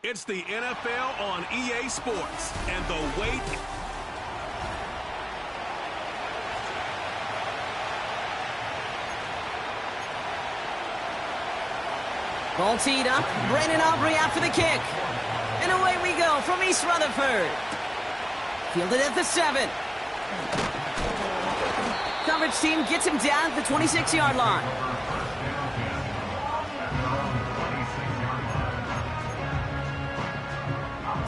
It's the NFL on EA Sports, and the wait. Ball teed up. Brandon Aubrey out for the kick. And away we go from East Rutherford. Fielded at the 7. Coverage team gets him down at the 26-yard line.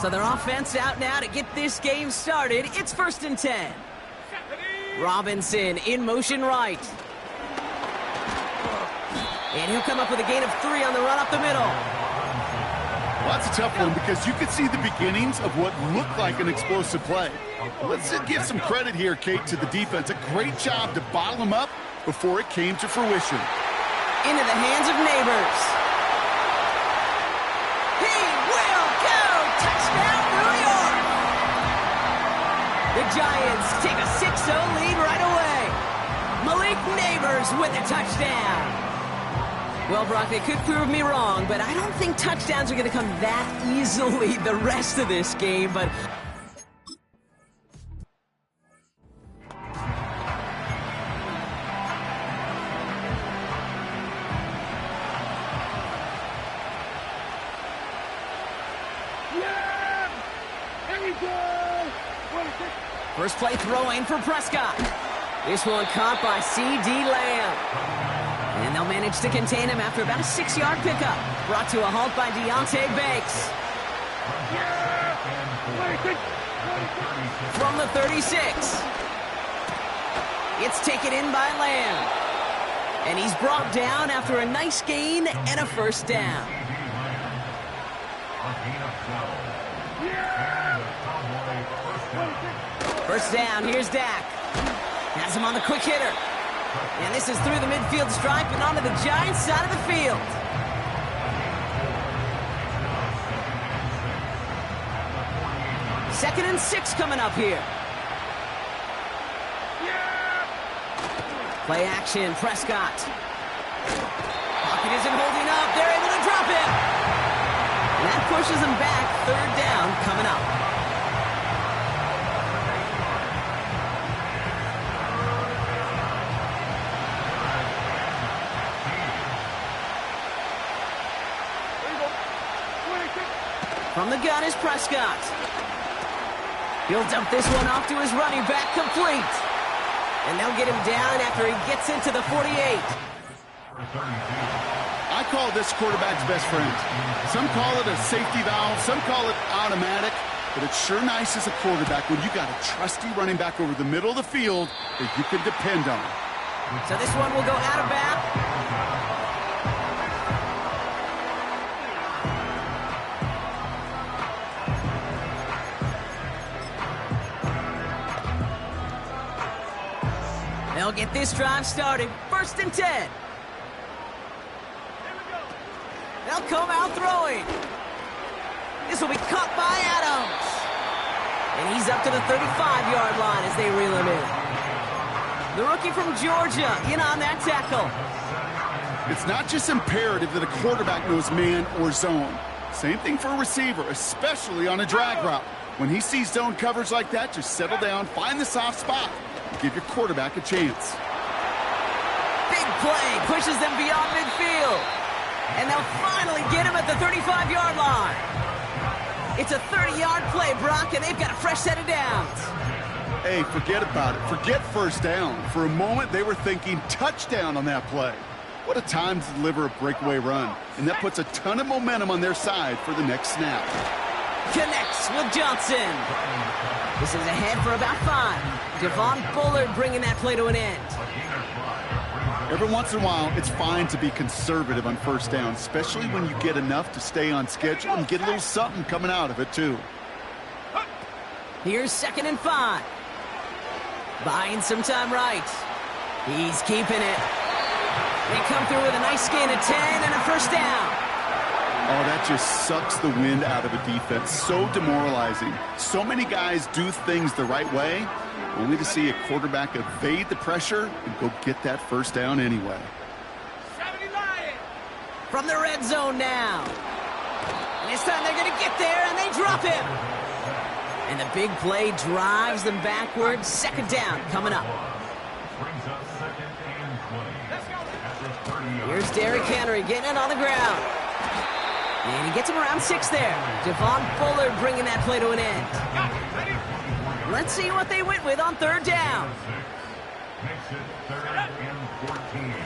So their offense out now to get this game started. It's 1st and 10. Robinson in motion right. And he'll come up with a gain of 3 on the run up the middle. Well, that's a tough one because you could see the beginnings of what looked like an explosive play. Let's give some credit here, Kate, to the defense. A great job to bottle him up before it came to fruition. Into the hands of Neighbors. He will go! Touchdown, New York! The Giants take a 6-0 lead right away. Malik Neighbors with a touchdown. Well, Brock, they could prove me wrong, but I don't think touchdowns are going to come that easily the rest of this game, but... First play throwing for Prescott. This one caught by C.D. Lamb. And they'll manage to contain him after about a 6-yard pickup. Brought to a halt by Deontay Banks. From the 36. It's taken in by Lamb. And he's brought down after a nice gain and a first down. First down, here's Dak. Has him on the quick hitter. And this is through the midfield stripe and onto the Giants side of the field. Second and 6 coming up here. Play action, Prescott. Pocket isn't holding up. They're able to drop it. And that pushes him back. 3rd down coming up. From the gun is Prescott. He'll dump this one off to his running back, complete. And they'll get him down after he gets into the 48. I call this quarterback's best friend. Some call it a safety valve, some call it automatic, but it's sure nice as a quarterback when you got a trusty running back over the middle of the field that you can depend on. So this one will go out of bounds. They'll get this drive started. 1st and 10. They'll come out throwing. This will be caught by Adams. And he's up to the 35-yard line as they reel him in. The rookie from Georgia in on that tackle. It's not just imperative that a quarterback knows man or zone. Same thing for a receiver, especially on a drag route. When he sees zone coverage like that, just settle down, find the soft spot. Give your quarterback a chance. Big play pushes them beyond midfield. And they'll finally get him at the 35-yard line. It's a 30-yard play, Brock, and they've got a fresh set of downs. Hey, forget about it. Forget first down. For a moment, they were thinking touchdown on that play. What a time to deliver a breakaway run. And that puts a ton of momentum on their side for the next snap. Connects with Johnson. This is ahead for about 5. Devon Bullard bringing that play to an end. Every once in a while, it's fine to be conservative on first down, especially when you get enough to stay on schedule and get a little something coming out of it, too. Here's 2nd and 5. Buying some time right. He's keeping it. They come through with a nice gain of 10 and a first down. Oh, that just sucks the wind out of a defense. So demoralizing. So many guys do things the right way, only to see a quarterback evade the pressure and go get that first down anyway. From the red zone now. This time they're going to get there, and they drop him. And the big play drives them backwards. Second down coming up. Here's Derrick Henry getting it on the ground. And he gets him around 6 there. Javon Bullard bringing that play to an end. Let's see what they went with on third down.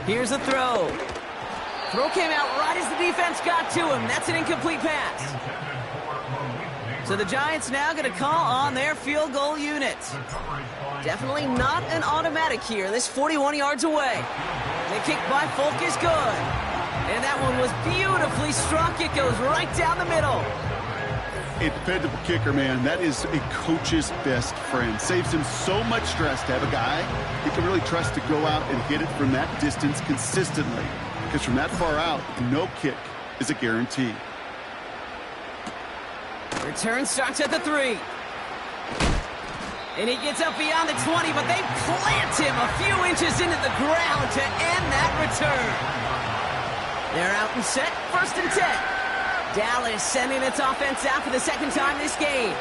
Here's a throw. Throw came out right as the defense got to him. That's an incomplete pass. So the Giants now going to call on their field goal unit. Definitely not an automatic here. This 41 yards away. The kick by Folk is good. And that one was beautifully struck. It goes right down the middle. A dependable kicker, man. That is a coach's best friend. Saves him so much stress to have a guy he can really trust to go out and hit it from that distance consistently. Because from that far out, no kick is a guarantee. Return starts at the 3. And he gets up beyond the 20, but they plant him a few inches into the ground to end that return. They're out and set, 1st and 10. Dallas sending its offense out for the second time this game.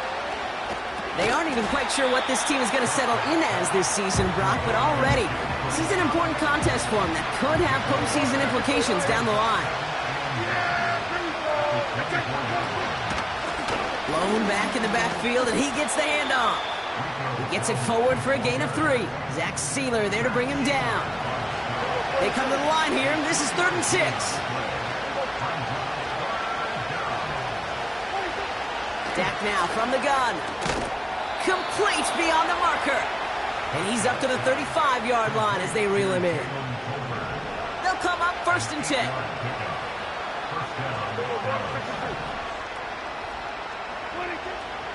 They aren't even quite sure what this team is going to settle in as this season, Brock, but already, this is an important contest for them that could have postseason implications down the line. Blown back in the backfield, and he gets the handoff. He gets it forward for a gain of 3. Zach Sealer there to bring him down. They come to the line here, and this is 3rd and 6. Dak now from the gun. Complete beyond the marker. And he's up to the 35-yard line as they reel him in. They'll come up 1st and 10.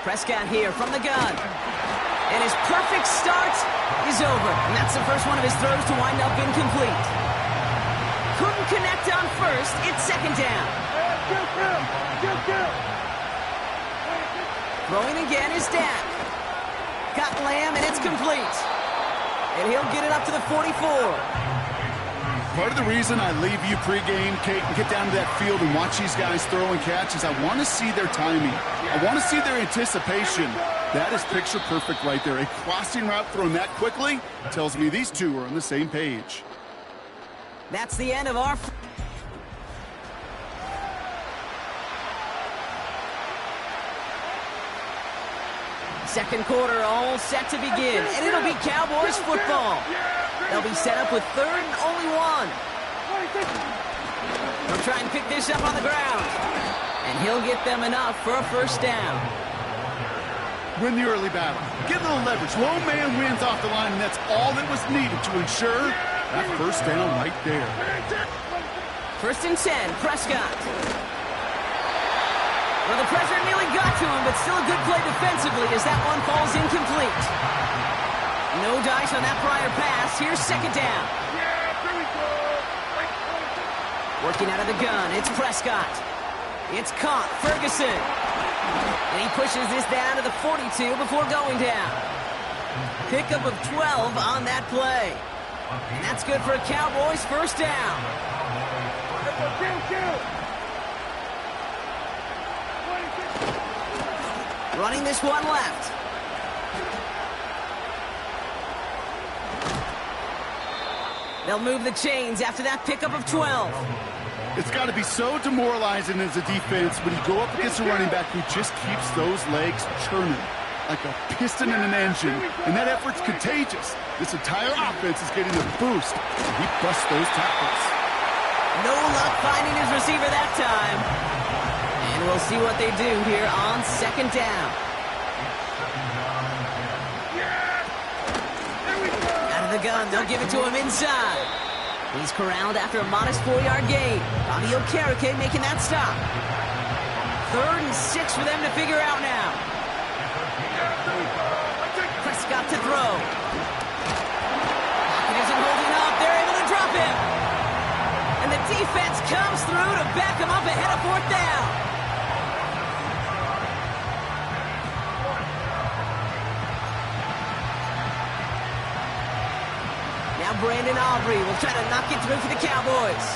Prescott here from the gun. And his perfect start is over. And that's the first one of his throws to wind up incomplete. Couldn't connect on first. It's 2nd down. Throwing again is Dak. Got Lamb, and it's complete. And he'll get it up to the 44. Part of the reason I leave you pregame, Kate, and get down to that field and watch these guys throw and catch is I want to see their timing. I want to see their anticipation. That is picture perfect right there. A crossing route thrown that quickly tells me these two are on the same page. That's the end of our... Second quarter all set to begin, and it'll be Cowboys football. They'll be set up with 3rd and only 1. They'll try and pick this up on the ground, and he'll get them enough for a 1st down. Win the early battle. Get a little leverage. Lone man wins off the line, and that's all that was needed to ensure that 1st down right there. 1st and 10, Prescott. Well, the pressure nearly got to him, but still a good play defensively as that one falls incomplete. No dice on that prior pass. Here's 2nd down. Working out of the gun, it's Prescott. It's caught, Ferguson. And he pushes this down to the 42 before going down. Pickup of 12 on that play. And that's good for a Cowboys 1st down. Running this one left. They'll move the chains after that pickup of 12. It's got to be so demoralizing as a defense when you go up against a running back who just keeps those legs churning like a piston in an engine, and that effort's contagious. This entire offense is getting a boost, and he busts those tackles. No luck finding his receiver that time. And we'll see what they do here on 2nd down. Out of the gun, they'll give it to him inside. He's corralled after a modest 4-yard gain. Bobby Okereke making that stop. 3rd and 6 for them to figure out now. Prescott to throw. Pocket isn't holding up. They're able to drop him. And the defense comes through to back him up ahead of 4th down. Now Brandon Aubrey will try to knock it through for the Cowboys.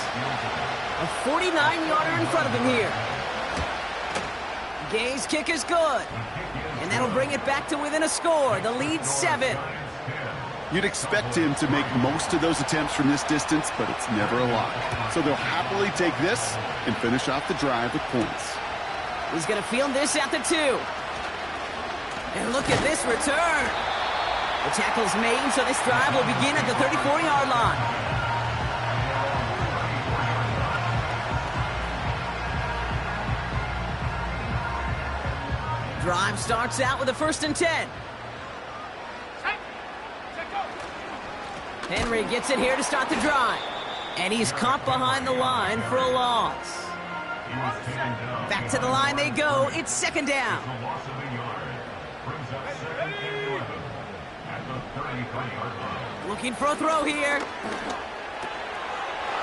A 49-yarder in front of him here. Gay's kick is good. And that'll bring it back to within a score. The lead's 7. You'd expect him to make most of those attempts from this distance, but it's never a lock. So they'll happily take this and finish off the drive with points. He's going to field this at the 2. And look at this return. The tackle's made, so this drive will begin at the 34-yard line. Drive starts out with a 1st and 10. Henry gets it here to start the drive. And he's caught behind the line for a loss. Back to the line they go. It's 2nd down. Looking for a throw here.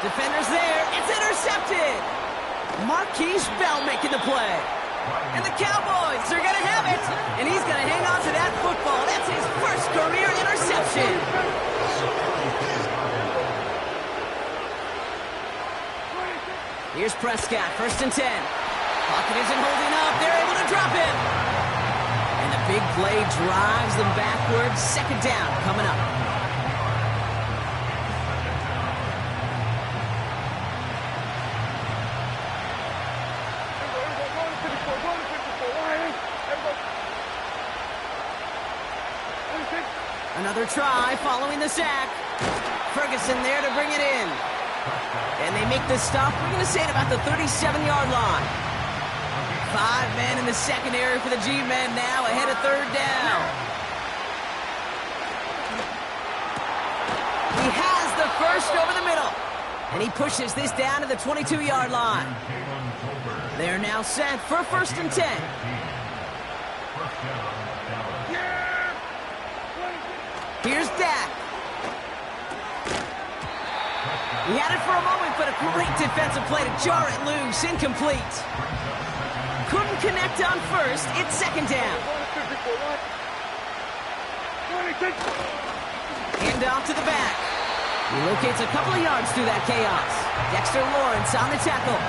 Defender's there. It's intercepted. Marquise Bell making the play. And the Cowboys are going to have it. And he's going to hang on to that football. That's his first career interception. Here's Prescott, 1st and 10. Pocket isn't holding up. They're able to drop it. And the big play drives them backwards. 2nd down coming up. Another try following the sack. Ferguson there to bring it in. And they make this stop, we're going to say, at about the 37-yard line. 5 men in the secondary for the G-men now, ahead of 3rd down. He has the first over the middle. And he pushes this down to the 22-yard line. They're now set for 1st and 10. Here's Dak. He had it for a moment, but a great defensive play to jar it loose. Incomplete. Couldn't connect on 1st. It's 2nd down. Hand off to the back. He locates a couple of yards through that chaos. Dexter Lawrence on the tackle.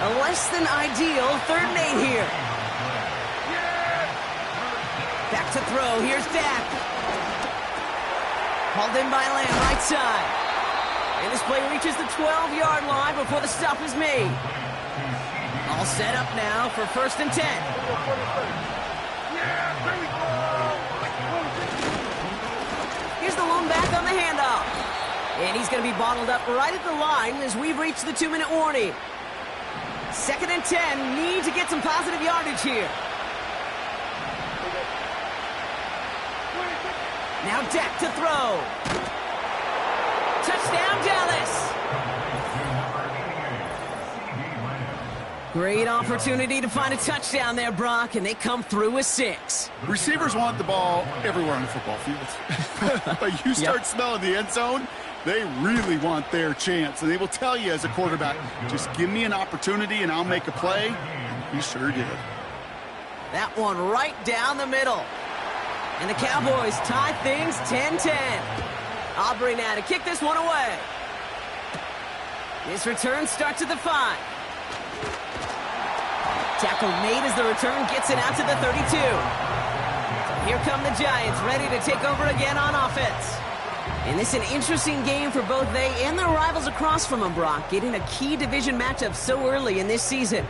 A less than ideal 3rd and 8 here. Back to throw. Here's Dak. Hauled in by Lamb, right side. And this play reaches the 12-yard line before the stop is made. All set up now for 1st and 10. Here's the lone back on the handoff. And he's going to be bottled up right at the line as we've reached the 2-minute warning. 2nd and 10. Need to get some positive yardage here. Now Dak to throw. Touchdown, Dallas. Great opportunity to find a touchdown there, Brock, and they come through with 6. Receivers want the ball everywhere on the football field. But you start smelling the end zone, they really want their chance. And they will tell you as a quarterback, just give me an opportunity and I'll make a play. He sure did. That one right down the middle. And the Cowboys tie things 10-10. Aubrey now to kick this one away. This return starts at the 5. Tackle made as the return gets it out to the 32. So here come the Giants, ready to take over again on offense. And this is an interesting game for both they and their rivals across from them, Brock, getting a key division matchup so early in this season.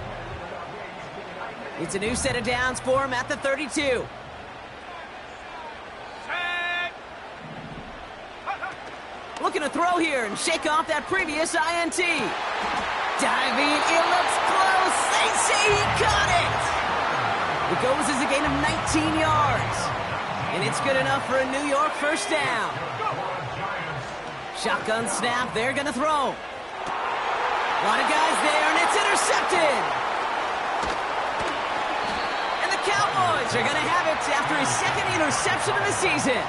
It's a new set of downs for them at the 32. Looking to throw here and shake off that previous INT. Diving, it looks close. They say he caught it. It goes as a gain of 19 yards. And it's good enough for a New York 1st down. Shotgun snap, they're going to throw. A lot of guys there, and it's intercepted. And the Cowboys are going to have it after his 2nd interception of the season.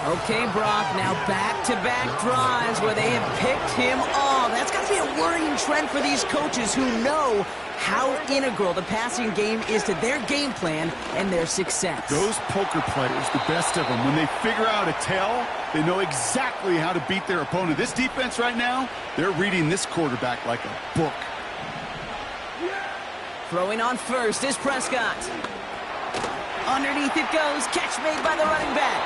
Okay, Brock, now back-to-back drives where they have picked him off. That's got to be a worrying trend for these coaches who know how integral the passing game is to their game plan and their success. Those poker players, the best of them, when they figure out a tell, they know exactly how to beat their opponent. This defense right now, they're reading this quarterback like a book. Throwing on first is Prescott. Underneath it goes. Catch made by the running back.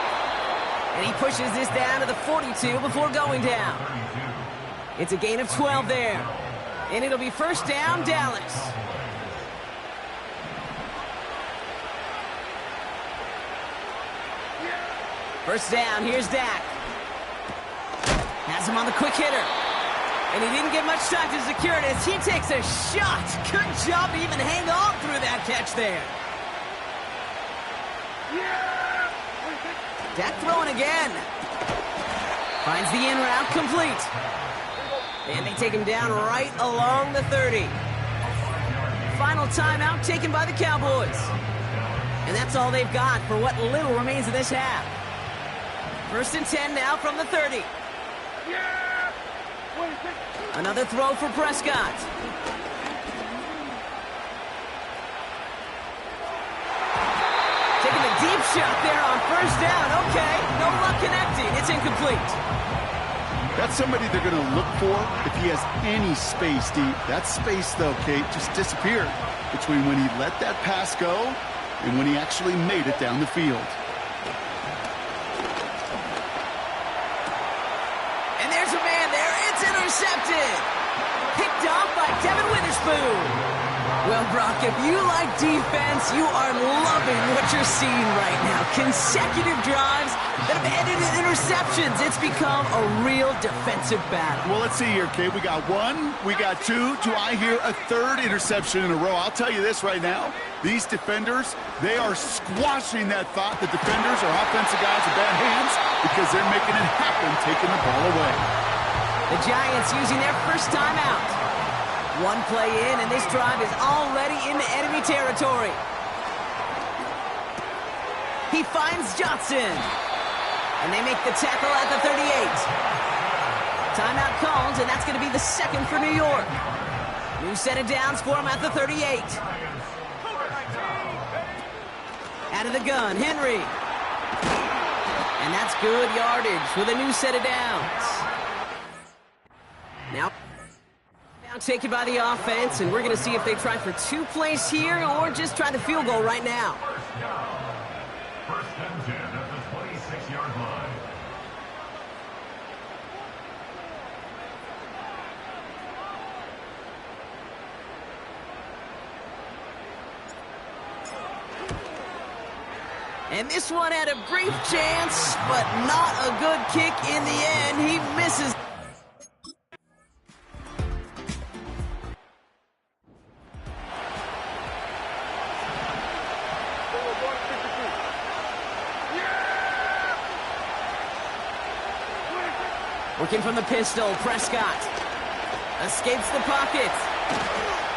And he pushes this down to the 42 before going down. It's a gain of 12 there. And it'll be first down, Dallas. First down, here's Dak. Has him on the quick hitter. And he didn't get much time to secure it as he takes a shot. Good job to even hang on through that catch there. Dak throwing again. Finds the in route complete. And they take him down right along the 30. Final timeout taken by the Cowboys. And that's all they've got for what little remains of this half. First and 10 now from the 30. Another throw for Prescott. Taking a deep shot there on first down. Okay, no luck connecting. It's incomplete. That's somebody they're going to look for if he has any space deep. That space, though, Kate, just disappeared between when he let that pass go and when he actually made it down the field. Intercepted. Picked off by Devin Witherspoon. Well, Brock, if you like defense, you are loving what you're seeing right now. Consecutive drives that have ended in interceptions. It's become a real defensive battle. Well, let's see here, Kate. We got one, we got two. Do I hear a third interception in a row? I'll tell you this right now. These defenders, they are squashing that thought that defenders are offensive guys with bad hands because they're making it happen, taking the ball away. The Giants using their first timeout. One play in, and this drive is already into enemy territory. He finds Johnson. And they make the tackle at the 38. Timeout called, and that's going to be the second for New York. New set of downs for him at the 38. Out of the gun, Henry. And that's good yardage with a new set of downs. Now taken by the offense, and we're going to see if they try for 2 plays here or just try the field goal right now. First and 10 at the 26-yard line. And this one had a brief chance, but not a good kick in the end. He misses. Working from the pistol, Prescott escapes the pocket.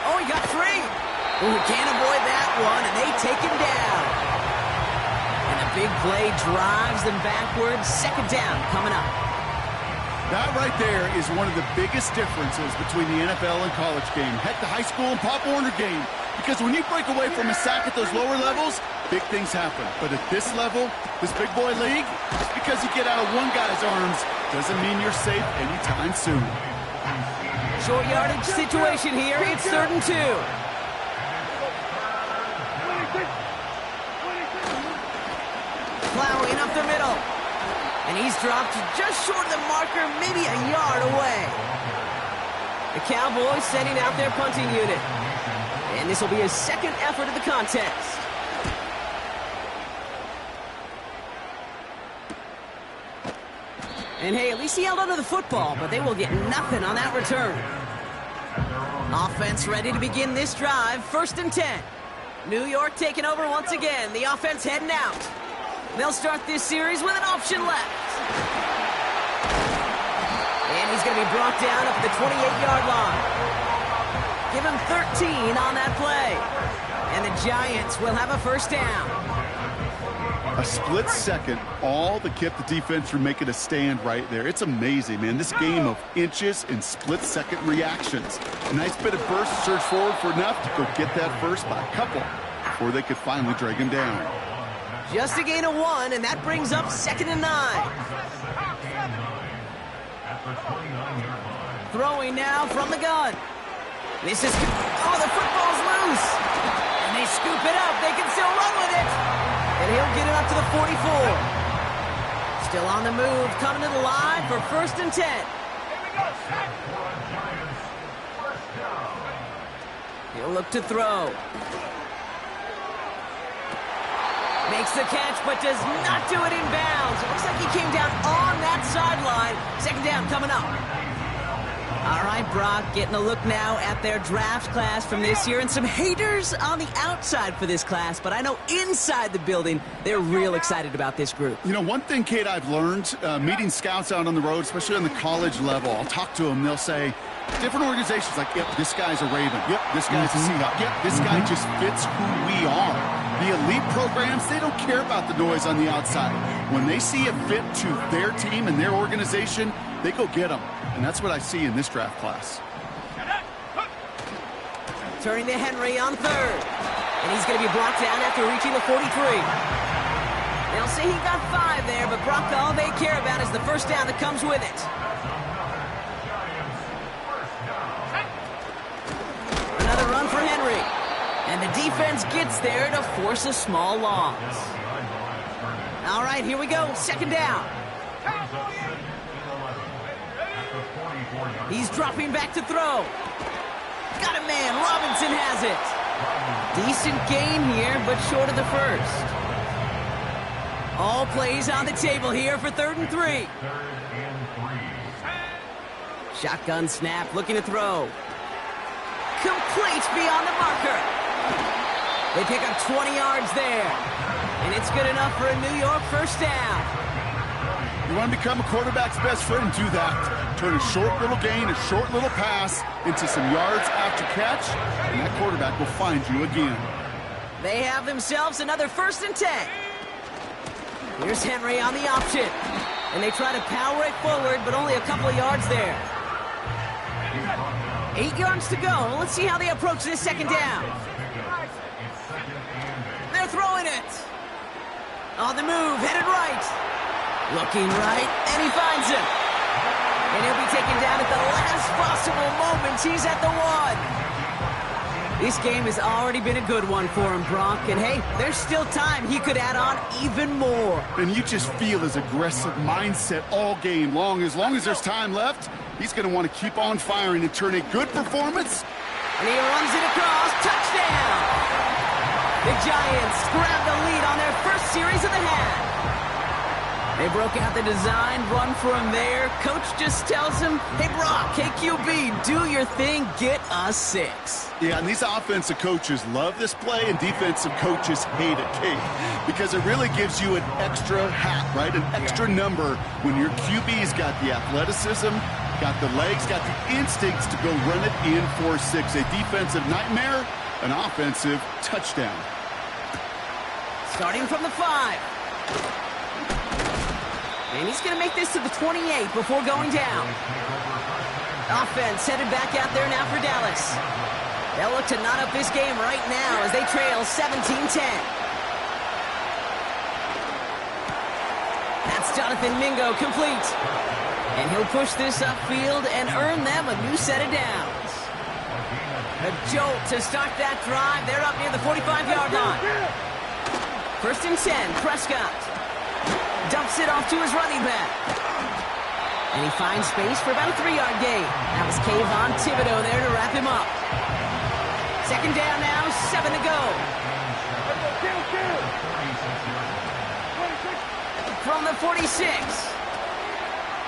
Oh, he got free. Ooh, can't avoid that one, and they take him down. And a big play drives them backwards. Second down coming up. That right there is one of the biggest differences between the NFL and college game. Heck, the high school and Pop Warner game. Because when you break away from a sack at those lower levels, big things happen. But at this level, this big boy league, just because you get out of one guy's arms doesn't mean you're safe anytime soon. Short yardage situation here. It's 3rd and 2. Plowing up the middle. And he's dropped just short of the marker, maybe a yard away. The Cowboys setting out their punting unit. And this will be his second effort of the contest. And hey, at least he held onto the football, but they will get nothing on that return. Offense ready to begin this drive. 1st and 10. New York taking over once again. The offense heading out. They'll start this series with an option left. And he's going to be brought down up at the 28-yard line. Give him 13 on that play. And the Giants will have a first down. A split second, all that kept the defense from making a stand right there. It's amazing, man. This game of inches and split-second reactions. A nice bit of burst, surge forward for enough to go get that first by a couple before they could finally drag him down. Just a gain of 1, and that brings up 2nd and 9. Throwing now from the gun. This is... Oh, the football's loose. goes! And they scoop it up. They can still run with it. And he'll get it up to the 44. Still on the move, coming to the line for 1st and 10. He'll look to throw. Makes the catch, but does not do it in bounds. It looks like he came down on that sideline. 2nd down coming up. All right, Brock, getting a look now at their draft class from this year, and some haters on the outside for this class, but I know inside the building, they're real excited about this group. You know, one thing, Kate, I've learned, meeting scouts out on the road, especially on the college level, I'll talk to them, they'll say, different organizations like, yep, this guy's a Raven. Yep, this guy's a Seahawk. Yep, this guy just fits who we are. The elite programs, they don't care about the noise on the outside. When they see a fit to their team and their organization, they go get them. And that's what I see in this draft class. Turning to Henry on 3rd. And he's going to be blocked down after reaching the 43. They'll say he got 5 there, but Brock, all they care about is the 1st down that comes with it. Another run for Henry. And the defense gets there to force a small loss. All right, here we go. 2nd down. He's dropping back to throw. Got a man. Robinson has it. Decent gain here, but short of the 1st. All plays on the table here for 3rd and 3. Shotgun snap, looking to throw. Complete beyond the marker. They pick up 20 yards there. And it's good enough for a New York 1st down. You want to become a quarterback's best friend, do that. Turn a short little gain, a short little pass into some yards after catch, and that quarterback will find you again. They have themselves another 1st and 10. Here's Henry on the option. And they try to power it forward, but only a couple of yards there. 8 yards to go. Let's see how they approach this 2nd down. They're throwing it. On the move, headed right. Looking right, and he finds him. And he'll be taken down at the last possible moment. He's at the 1. This game has already been a good one for him, Brock. And hey, there's still time. He could add on even more. And you just feel his aggressive mindset all game long. As long as there's time left, he's going to want to keep on firing and turn a good performance. And he runs it across. Touchdown! The Giants grab the lead on their 1st series of the half. They broke out the design, run from there. Coach just tells him, hey, Brock, hey, QB, do your thing, get us 6. Yeah, and these offensive coaches love this play, and defensive coaches hate it, Kate, because it really gives you an extra hat, right? An extra number when your QB's got the athleticism, got the legs, got the instincts to go run it in for 6. A defensive nightmare, an offensive touchdown. Starting from the 5. And he's going to make this to the 28 before going down. Offense headed back out there now for Dallas. They'll look to knot up this game right now as they trail 17-10. That's Jonathan Mingo complete. And he'll push this upfield and earn them a new set of downs. A jolt to start that drive. They're up near the 45-yard line. 1st and 10, Prescott. Dumps it off to his running back. And he finds space for about a 3-yard gain. That was Kayvon Thibodeau there to wrap him up. 2nd down now, 7 to go. From the 46.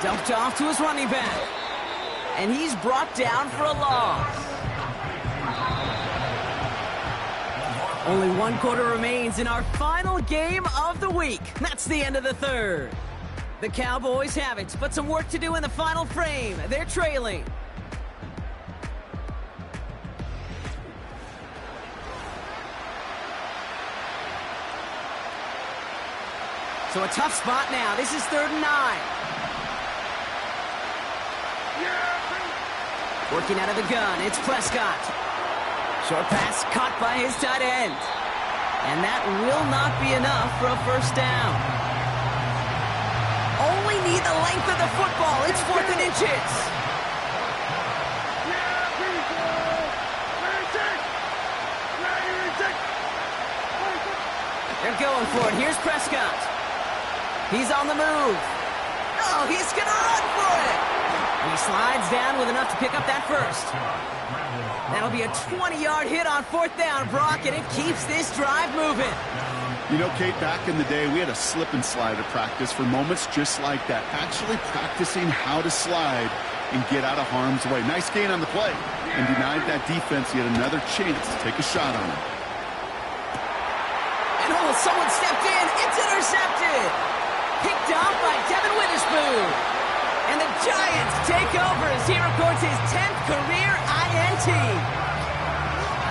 Dumped off to his running back. And he's brought down for a loss. Only 1 quarter remains in our final game of the week. That's the end of the 3rd. The Cowboys have it, but some work to do in the final frame. They're trailing. So a tough spot now. This is 3rd and 9. Working out of the gun, it's Prescott. Short pass caught by his tight end. And that will not be enough for a 1st down. Only need the length of the football. It's 4th and inches. going for it. Here's Prescott. He's on the move. Oh, he's going to run for it. He slides down with enough to pick up that first. That'll be a 20-yard hit on 4th down, Brock, and it keeps this drive moving. You know, Kate, back in the day, we had a slip and slide at practice for moments just like that. Actually practicing how to slide and get out of harm's way. Nice gain on the play. And denied that defense yet another chance to take a shot on him. And oh, someone stepped in. It's intercepted. Picked off by Devin Witherspoon. And the Giants take over as he records his 10th career INT.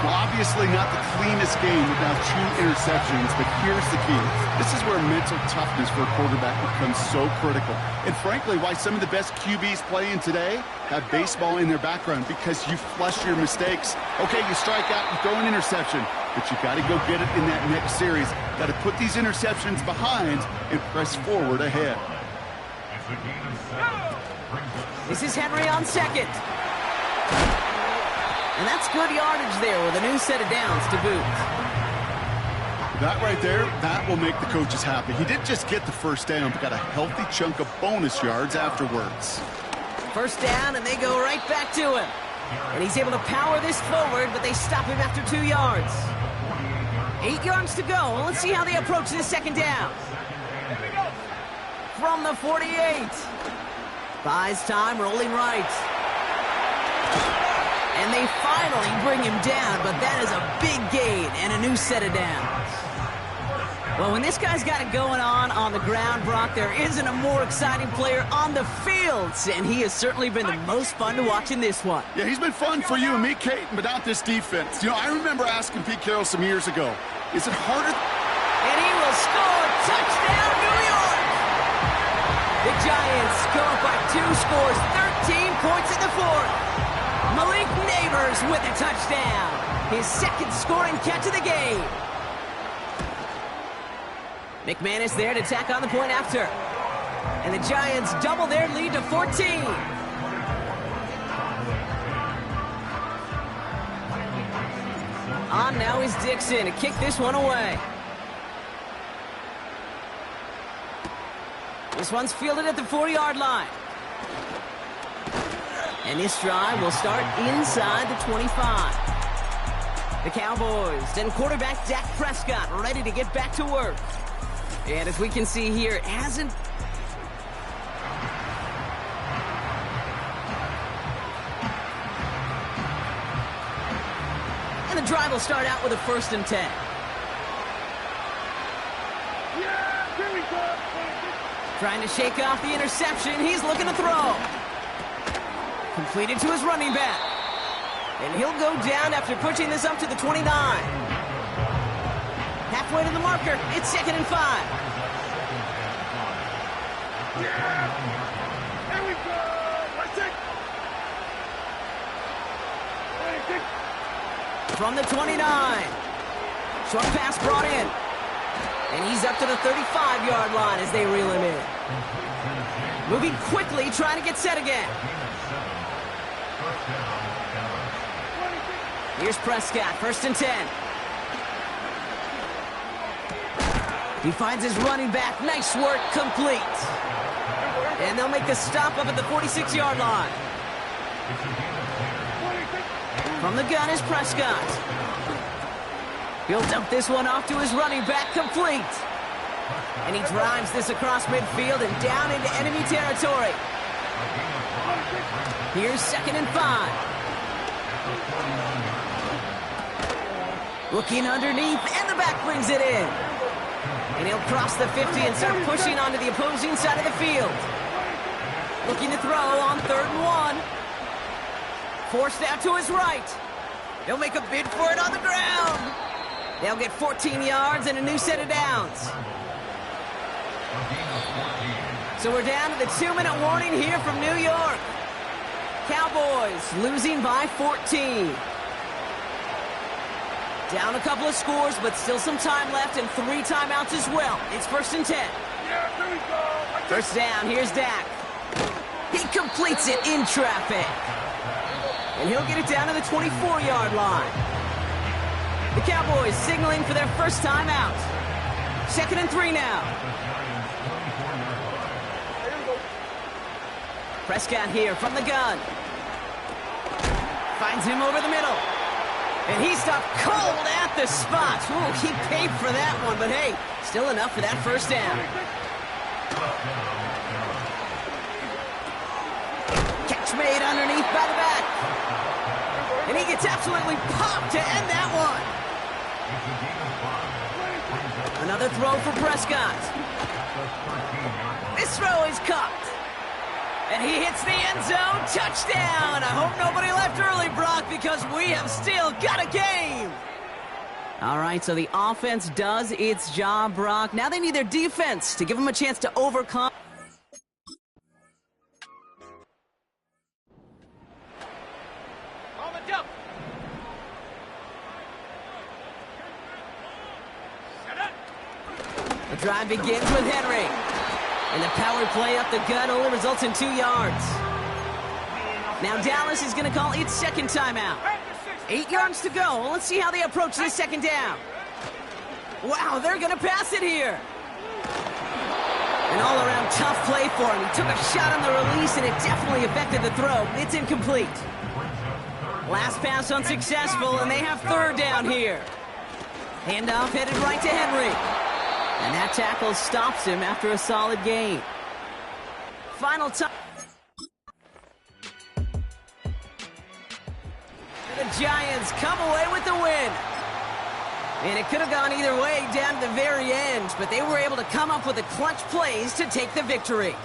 Well, obviously not the cleanest game without 2 interceptions, but here's the key. This is where mental toughness for a quarterback becomes so critical. And frankly, why some of the best QBs playing today have baseball in their background, because you flush your mistakes. Okay, you strike out, you throw an interception, but you got to go get it in that next series. Got to put these interceptions behind and press forward ahead. This is Henry on second. And that's good yardage there with a new set of downs to boot. That right there, that will make the coaches happy. He didn't just get the first down, but got a healthy chunk of bonus yards afterwards. First down, and they go right back to him. And he's able to power this forward, but they stop him after 2 yards. 8 yards to go. Let's see how they approach this second down. From the 48. Buys time, rolling right. And they finally bring him down, but that is a big gain and a new set of downs. Well, when this guy's got it going on the ground, Brock, there isn't a more exciting player on the field, and he has certainly been the most fun to watch in this one. Yeah, he's been fun for you and me, Kate, but not this defense. You know, I remember asking Pete Carroll some years ago, is it harder? And he will score. Touchdown, New York! The Giants go up by 2 scores, 13 points in the 4th. Malik Neighbors with a touchdown. His 2nd scoring catch of the game. McManus there to tack on the point after. And the Giants double their lead to 14. On now is Dixon to kick this one away. This one's fielded at the 4-yard line. And this drive will start inside the 25. The Cowboys, then quarterback Dak Prescott ready to get back to work. And as we can see here, it hasn't... And the drive will start out with a 1st and 10. Trying to shake off the interception. He's looking to throw. Completed to his running back. And he'll go down after pushing this up to the 29. Halfway to the marker. It's 2nd and 5. Yeah. Here we go. Let's take. From the 29. Short pass brought in. And he's up to the 35-yard line as they reel him in. Moving quickly, trying to get set again. Here's Prescott, 1st and 10. He finds his running back. Nice work, complete. And they'll make the stop up at the 46-yard line. From the gun is Prescott. He'll dump this one off to his running back, complete. And he drives this across midfield and down into enemy territory. Here's 2nd and 5. Looking underneath, and the back brings it in. And he'll cross the 50 and start pushing onto the opposing side of the field. Looking to throw on 3rd and 1. Forced out to his right. He'll make a bid for it on the ground. They'll get 14 yards and a new set of downs. So we're down to the 2-minute warning here from New York. Cowboys losing by 14. Down a couple of scores, but still some time left and 3 timeouts as well. It's 1st and 10. First down, here's Dak. He completes it in traffic. And he'll get it down to the 24-yard line. The Cowboys signaling for their first time out. 2nd and 3 now. Prescott here from the gun. Finds him over the middle. And he stopped cold at the spot. Ooh, he paid for that one, but hey, still enough for that first down. Catch made underneath by the back. And he gets absolutely popped to end that one. Another throw for Prescott. This throw is caught. And he hits the end zone. Touchdown. I hope nobody left early, Brock, because we have still got a game. All right, so the offense does its job, Brock. Now they need their defense to give them a chance to overcome. The drive begins with Henry. And the power play up the gut only results in 2 yards. Now Dallas is going to call its second timeout. 8 yards to go. Let's see how they approach this second down. Wow, they're going to pass it here. An all-around tough play for him. He took a shot on the release, and it definitely affected the throw. It's incomplete. Last pass unsuccessful, and they have 3rd down here. Handoff headed right to Henry. And that tackle stops him after a solid gain. Final time. The Giants come away with the win. And it could have gone either way down to the very end, but they were able to come up with the clutch plays to take the victory.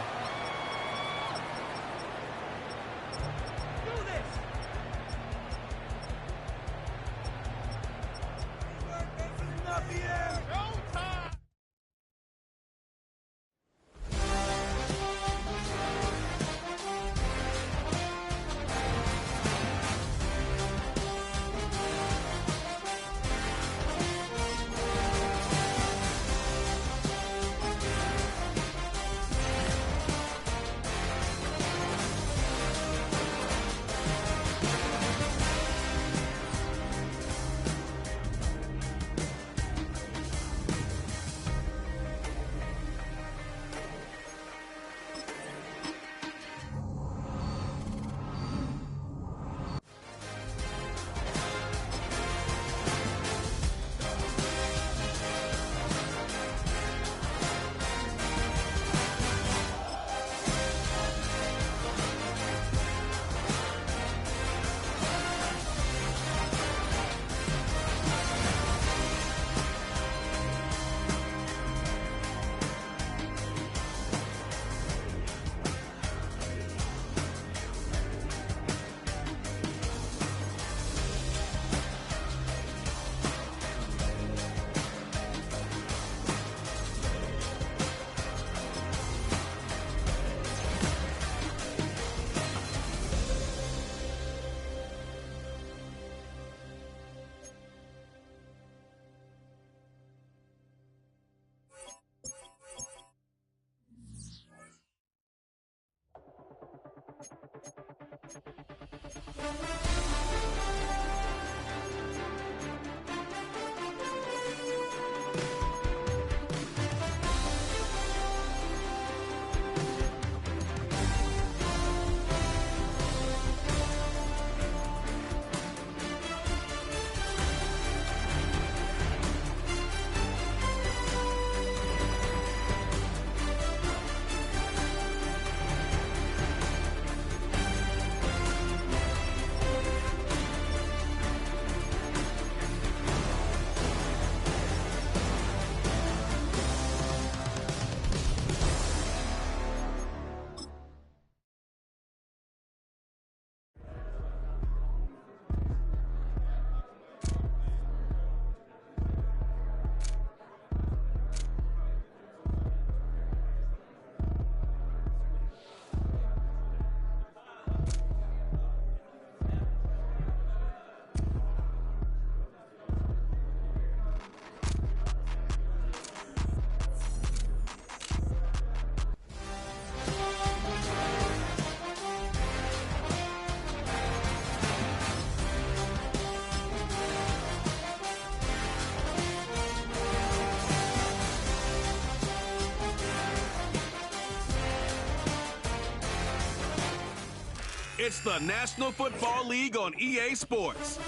It's the National Football League on EA Sports.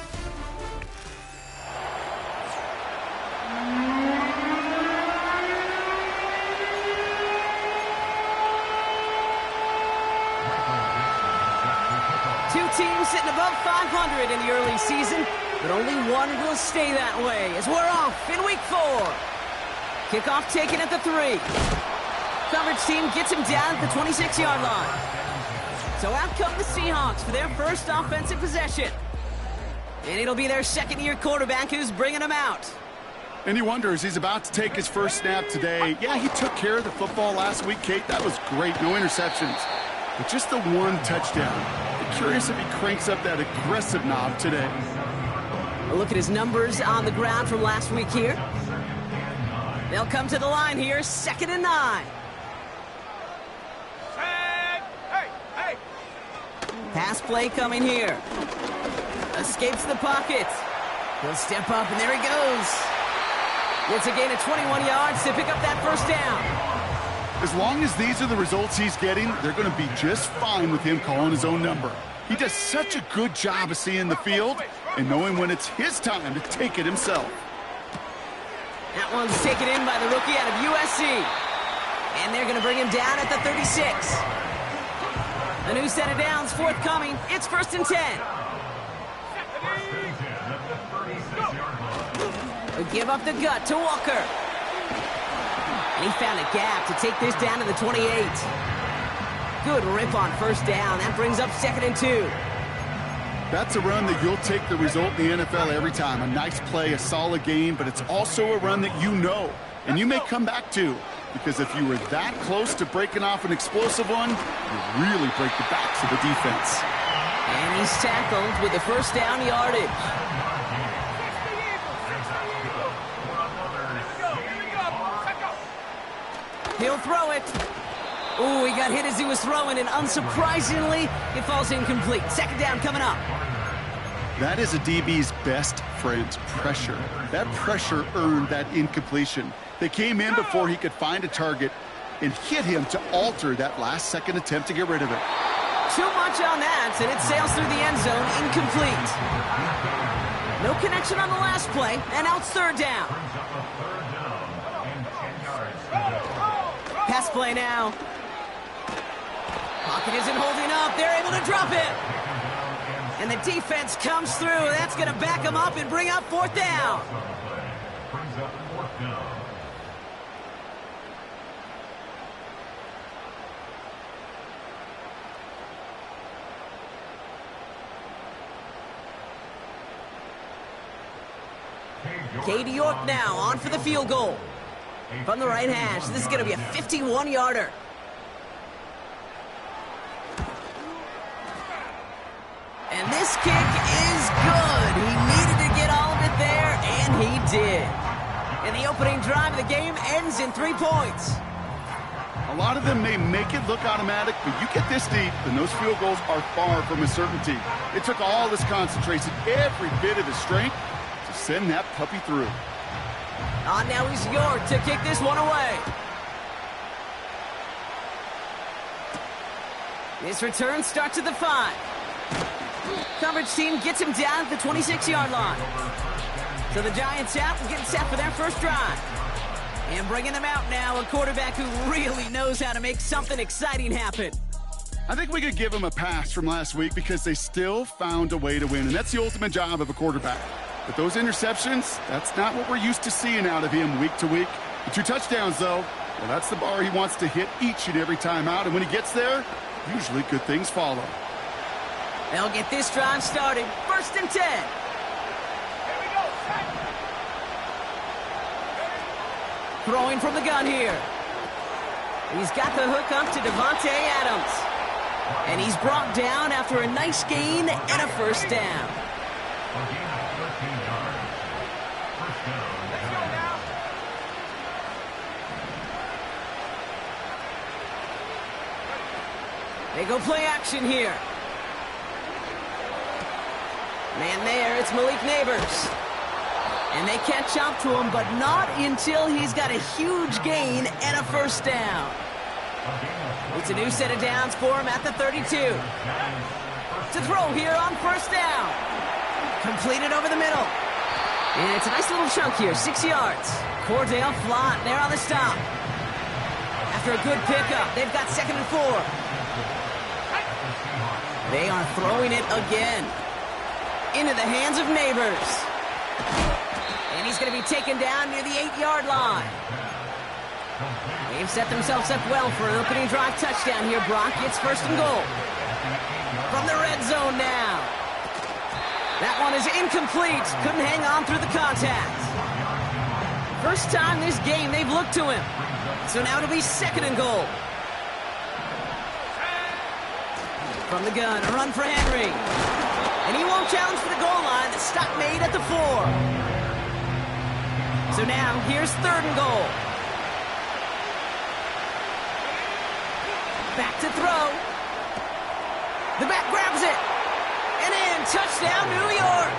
Two teams sitting above 500 in the early season, but only one will stay that way as we're off in week 4. Kickoff taken at the 3. Coverage team gets him down at the 26-yard line. So out come the Seahawks for their first offensive possession. And it'll be their second-year quarterback who's bringing them out. And you wonder, as he's about to take his first snap today, yeah, he took care of the football last week, Kate. That was great. No interceptions. But just the one touchdown. I'm curious if he cranks up that aggressive knob today. A look at his numbers on the ground from last week here. They'll come to the line here, 2nd and 9. Pass play coming here. Escapes the pocket. He'll step up, and there he goes. Gets a gain of 21 yards to pick up that first down. As long as these are the results he's getting, they're going to be just fine with him calling his own number. He does such a good job of seeing the field and knowing when it's his time to take it himself. That one's taken in by the rookie out of USC. And they're going to bring him down at the 36. A new set of downs forthcoming. It's 1st and 10. They give up the gut to Walker. And he found a gap to take this down to the 28. Good rip on first down. That brings up 2nd and 2. That's a run that you'll take the result in the NFL every time. A nice play, a solid game, but it's also a run that you know and you may come back to. Because if you were that close to breaking off an explosive one, you really break the backs of the defense. And he's tackled with the first down yardage. He'll throw it. Ooh, he got hit as he was throwing, and unsurprisingly, it falls incomplete. 2nd down coming up. That is a DB's best friend, pressure. That pressure earned that incompletion. They came in before he could find a target and hit him to alter that last-second attempt to get rid of it. Too much on that, and it sails through the end zone, incomplete. No connection on the last play, and now it's 3rd down. Pass play now. Pocket isn't holding up. They're able to drop it. And the defense comes through. That's going to back them up and bring up 4th down. Katie York now on for the field goal. From the right hash, this is going to be a 51-yarder. And this kick is good. He needed to get all of it there, and he did. And the opening drive of the game ends in 3 points. A lot of them may make it look automatic, but you get this deep, and those field goals are far from a certainty. It took all his concentration, every bit of his strength, to send that puppy through. Now he's York to kick this one away. His return starts at the 5. Coverage team gets him down at the 26-yard line. So the Giants out and getting set for their first drive. And bringing them out now, a quarterback who really knows how to make something exciting happen. I think we could give him a pass from last week because they still found a way to win, and that's the ultimate job of a quarterback. But those interceptions, that's not what we're used to seeing out of him week to week. The 2 touchdowns, though, well, that's the bar he wants to hit each and every time out. And when he gets there, usually good things follow. They'll get this drive started. 1st and 10. Throwing from the gun here. He's got the hook up to Devontae Adams. And he's brought down after a nice gain and a first down. They go play action here. Man there, it's Malik Neighbors. And they catch up to him, but not until he's got a huge gain and a first down. It's a new set of downs for him at the 32. To throw here on first down. Completed over the middle. And it's a nice little chunk here, 6 yards. Cordell Flott there on the stop. After a good pickup, they've got 2nd and 4. They are throwing it again. Into the hands of Neighbors. And he's going to be taken down near the 8-yard line. They've set themselves up well for an opening drive touchdown here. Brock gets 1st and goal. From the red zone now. That one is incomplete. Couldn't hang on through the contact. First time this game they've looked to him. So now it'll be 2nd and goal. From the gun, a run for Henry. And he won't challenge for the goal line. The stop made at the 4. So now here's 3rd and goal. Back to throw. The back grabs it. And in, touchdown, New York.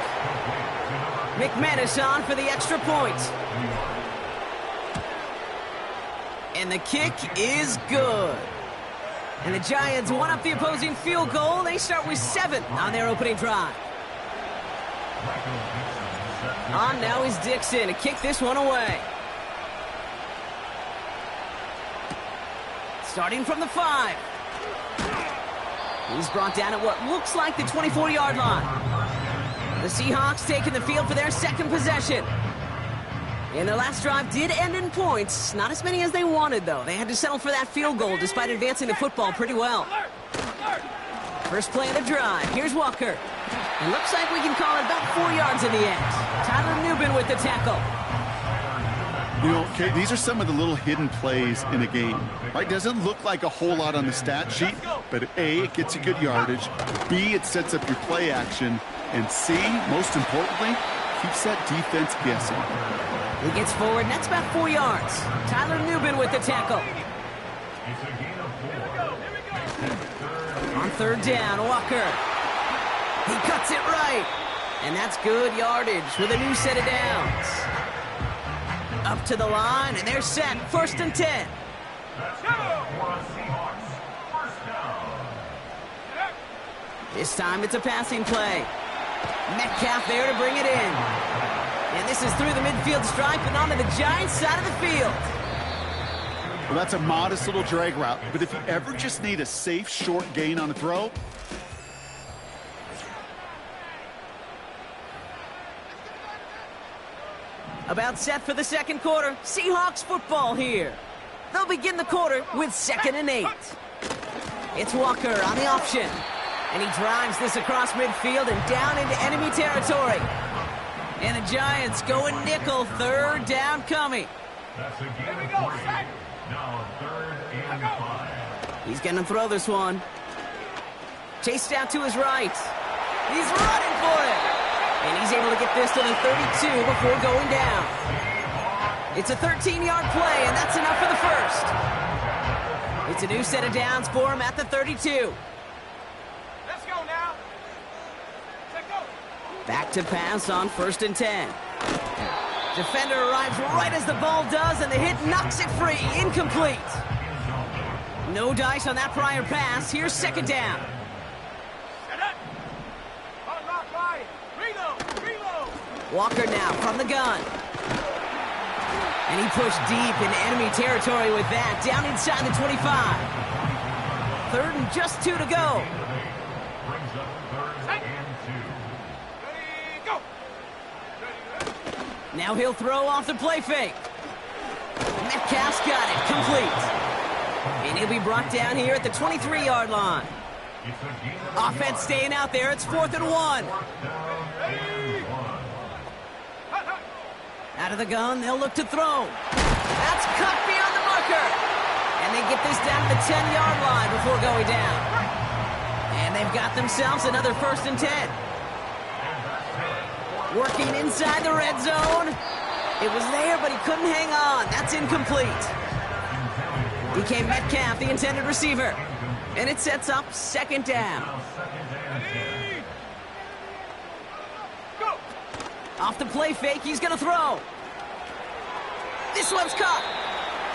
McManus on for the extra point. And the kick is good. And the Giants one up the opposing field goal. They start with 7 on their opening drive. On now is Dixon to kick this one away. Starting from the 5. He's brought down at what looks like the 24-yard line. The Seahawks taking the field for their 2nd possession. And their last drive did end in points. Not as many as they wanted, though. They had to settle for that field goal despite advancing the football pretty well. First play of the drive. Here's Walker. It looks like we can call it about 4 yards in the end. Tyler Nubin with the tackle. You know, okay, these are some of the little hidden plays in a game, right? Doesn't look like a whole lot on the stat sheet, but A, it gets you good yardage. B, it sets up your play action. And C, most importantly, keeps that defense guessing. He gets forward, and that's about 4 yards. Tyler Nubin with the tackle. On 3rd down, Walker. He cuts it right. And that's good yardage with a new set of downs. Up to the line, and they're set. 1st and 10. This time it's a passing play. Metcalf there to bring it in. And this is through the midfield stripe and onto the Giants side of the field. Well, that's a modest little drag route, but if you ever just need a safe, short gain on a throw, about set for the 2nd quarter. Seahawks football here. They'll begin the quarter with 2nd and 8. It's Walker on the option. And he drives this across midfield and down into enemy territory. And the Giants going nickel. 3rd down coming. That's a gain of 3. Now 3rd and 5. He's going to throw this one. Chased out to his right. He's running for it. And he's able to get this to the 32 before going down. It's a 13-yard play, and that's enough for the 1st. It's a new set of downs for him at the 32. Let's go now. Let's go. Back to pass on 1st and 10. Defender arrives right as the ball does, and the hit knocks it free. Incomplete. No dice on that prior pass. Here's 2nd down. Walker now from the gun. And he pushed deep into enemy territory with that. Down inside the 25. 3rd and just 2 to go. Now he'll throw off the play fake. Metcalf's got it. Complete. And he'll be brought down here at the 23-yard line. Offense staying out there. It's 4th and 1. Out of the gun, they'll look to throw. That's cut beyond the marker. And they get this down to the 10-yard line before going down. And they've got themselves another 1st and 10. Working inside the red zone. It was there, but he couldn't hang on. That's incomplete. DK Metcalf, the intended receiver. And it sets up 2nd down. Off the play fake, he's going to throw. This one's caught.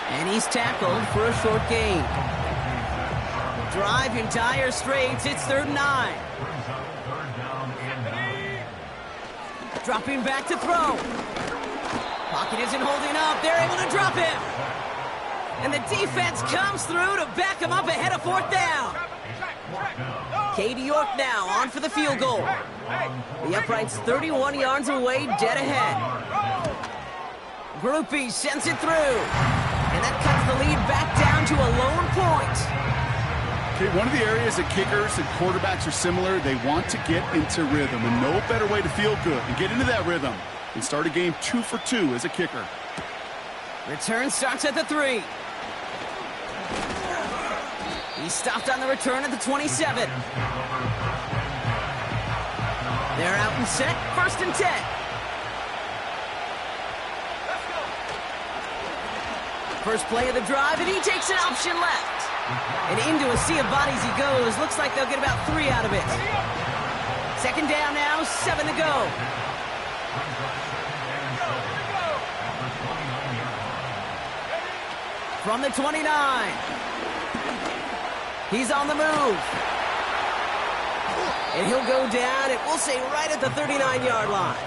And he's tackled for a short gain. Drive in dire straits. It's 3rd and 9. Brings up 3rd down and 9. Dropping back to throw. Pocket isn't holding up. They're able to drop him. And the defense comes through to back him up ahead of 4th down. Katie York now on for the field goal. The upright's 31 yards away, dead ahead. Groupie sends it through. And that cuts the lead back down to a lone point. Okay, one of the areas that kickers and quarterbacks are similar, they want to get into rhythm. And no better way to feel good and get into that rhythm and start a game 2 for 2 as a kicker. Return starts at the 3. He stopped on the return at the 27. They're out and set. 1st and 10. First play of the drive, and he takes an option left. And into a sea of bodies he goes. Looks like they'll get about 3 out of it. 2nd down now, 7 to go. From the 29. He's on the move. And he'll go down, and we'll say right at the 39-yard line.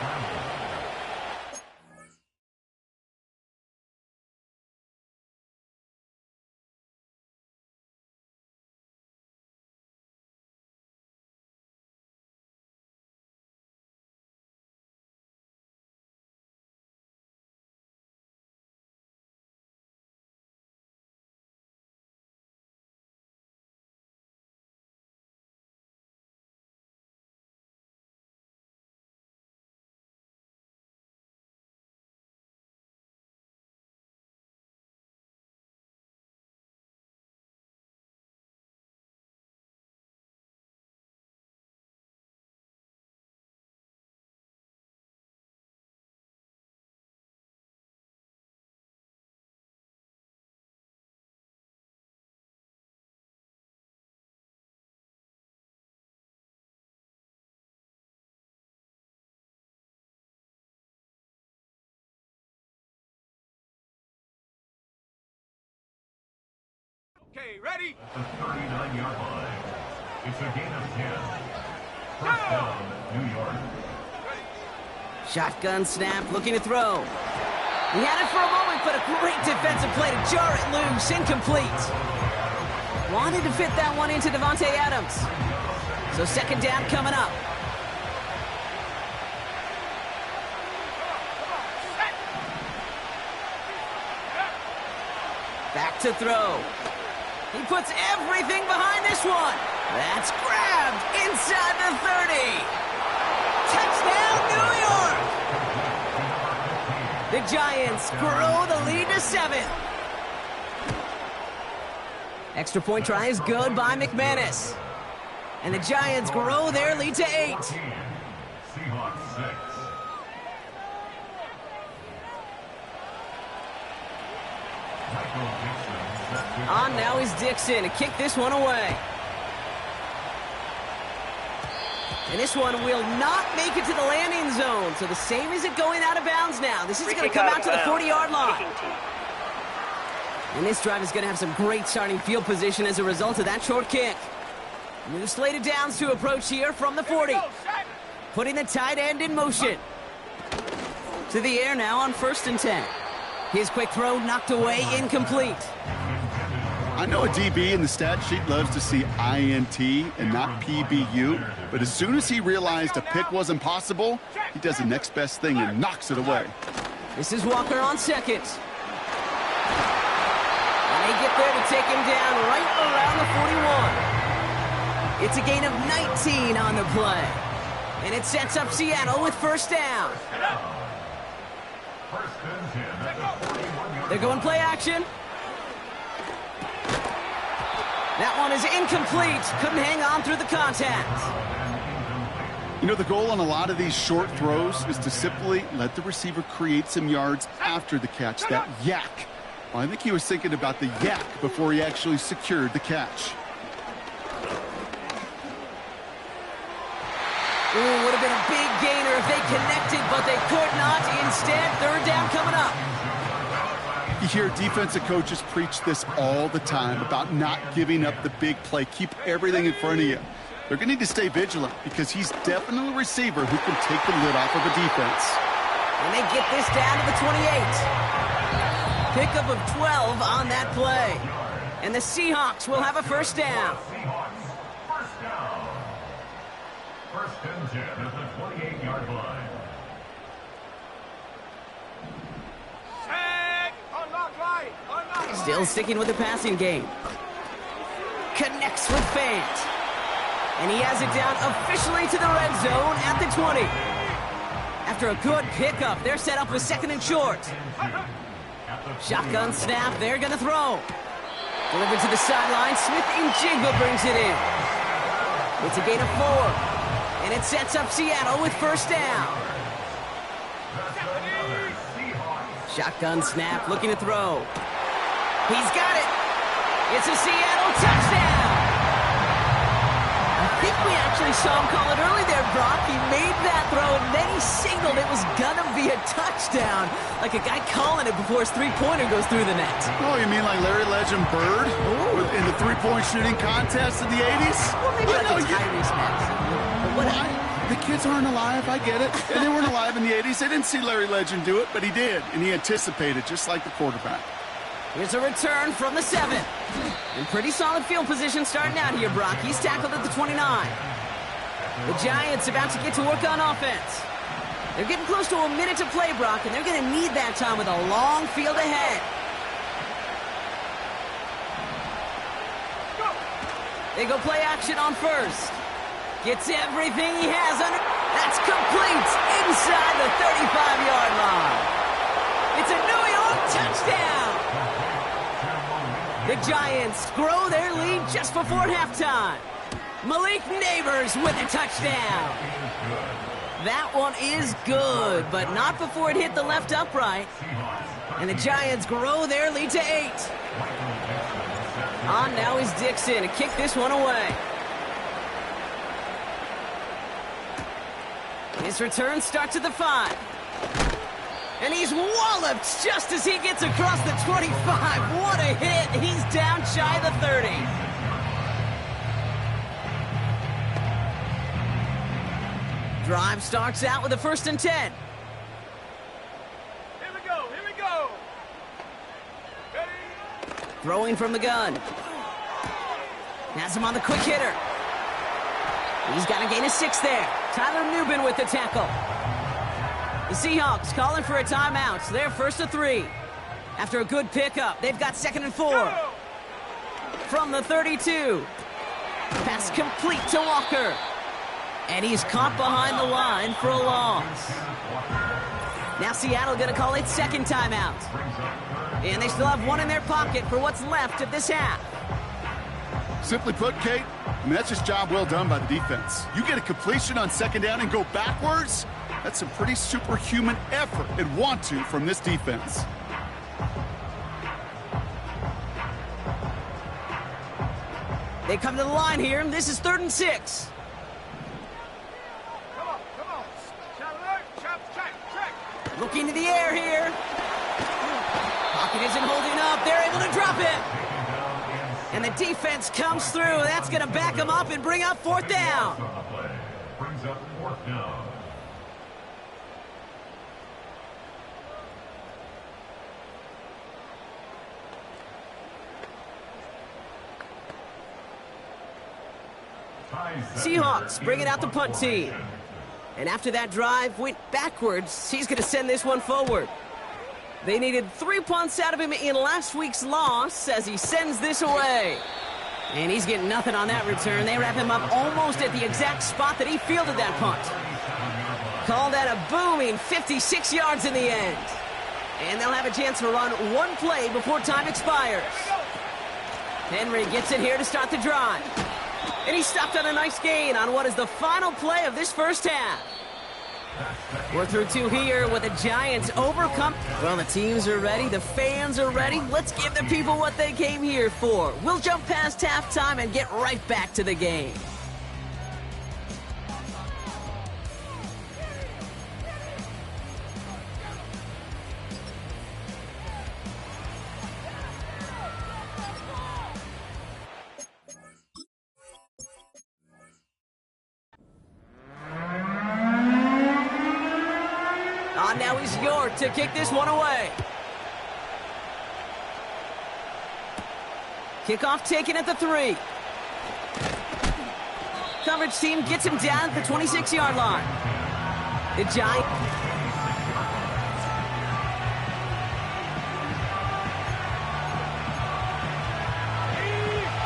Okay, ready? The 39-yard line. It's a gain of 10. 1st down, New York. Shotgun snap, looking to throw. He had it for a moment, but a great defensive play to jar it loose. Incomplete. Wanted to fit that one into Devontae Adams. So 2nd down coming up. Back to throw. He puts everything behind this one. That's grabbed inside the 30. Touchdown, New York! The Giants grow the lead to 7. Extra point try is good by McManus. And the Giants grow their lead to 8. Seahawks 6. On now is Dixon to kick this one away. And this one will not make it to the landing zone. So the same as it going out of bounds now. This is going to come out to the 40-yard line. And this drive is going to have some great starting field position as a result of that short kick. New slated downs to approach here from the 40. Putting the tight end in motion. To the air now on 1st and 10. His quick throw knocked away, incomplete. I know a DB in the stat sheet loves to see INT and not PBU, but as soon as he realized a pick wasn't possible, he does the next best thing and knocks it away. This is Walker on 2nd. And they get there to take him down right around the 41. It's a gain of 19 on the play. And it sets up Seattle with 1st down. They're going play action. That one is incomplete. Couldn't hang on through the contact. You know, the goal on a lot of these short throws is to simply let the receiver create some yards after the catch, that yak. Well, I think he was thinking about the yak before he actually secured the catch. Ooh, would have been a big gainer if they connected, but they could not. Instead, 3rd down coming up. You hear defensive coaches preach this all the time about not giving up the big play. Keep everything in front of you. They're going to need to stay vigilant because he's definitely a receiver who can take the lid off of a defense. And they get this down to the 28. Pickup of 12 on that play. And the Seahawks will have a first down. First down. First and 10 at the 28-yard line. Still sticking with the passing game. Connects with Fant. And he has it down officially to the red zone at the 20. After a good pickup, they're set up with second and short. Shotgun snap, they're going to throw. Delivered to the sideline, Smith and Jigba brings it in. It's a gain of 4. And it sets up Seattle with first down. Shotgun snap, looking to throw. He's got it. It's a Seattle touchdown. I think we actually saw him call it early there, Brock. He made that throw, and then he signaled it was going to be a touchdown. Like a guy calling it before his three-pointer goes through the net. Oh, you mean like Larry Legend Bird in the three-point shooting contest in the 80s? Well, maybe like a Tyrese Maxey. But what? The kids aren't alive, I get it. And they weren't alive in the 80s. They didn't see Larry Legend do it, but he did. And he anticipated, just like the quarterback. Here's a return from the 7. In pretty solid field position starting out here, Brock. He's tackled at the 29. The Giants about to get to work on offense. They're getting close to a minute to play, Brock, and they're going to need that time with a long field ahead. They go play action on first. Gets everything he has under. That's complete inside the 35-yard line. It's a New York touchdown. The Giants grow their lead just before halftime. Malik Neighbors with a touchdown. That one is good, but not before it hit the left upright. And the Giants grow their lead to 8. On now is Dixon to kick this one away. His return starts at the 5. And he's walloped just as he gets across the 25. What a hit. He's down shy of the 30. Drive starts out with a first and 10. Here we go. Here we go. Ready? Throwing from the gun. Has him on the quick hitter. He's got a gain of 6 there. Tyler Nubin with the tackle. The Seahawks calling for a timeout. They're first to 3. After a good pickup, they've got second and 4. From the 32. Pass complete to Walker. And he's caught behind the line for a loss. Now Seattle going to call its second timeout. And they still have one in their pocket for what's left of this half. Simply put, Kate, that's just job well done by the defense. You get a completion on second down and go backwards. That's some pretty superhuman effort and want to from this defense. They come to the line here, and this is 3rd and 6. Come on. Check. Looking to the air here. Pocket isn't holding up. They're able to drop it. And the defense comes through. That's going to back them up and bring up 4th down. Brings up 4th down. Seahawks bringing out the punt team. And after that drive went backwards, he's going to send this one forward. They needed 3 punts out of him in last week's loss as he sends this away. And he's getting nothing on that return. They wrap him up almost at the exact spot that he fielded that punt. Call that a booming 56 yards in the end. And they'll have a chance to run one play before time expires. Henry gets it here to start the drive. And he stopped on a nice gain on what is the final play of this first half. We're through 2 here with the Giants overcome. Well, the teams are ready. The fans are ready. Let's give the people what they came here for. We'll jump past halftime and get right back to the game. now he's York to kick this one away. Kickoff taken at the 3. Coverage team gets him down at the 26-yard line. The Giants.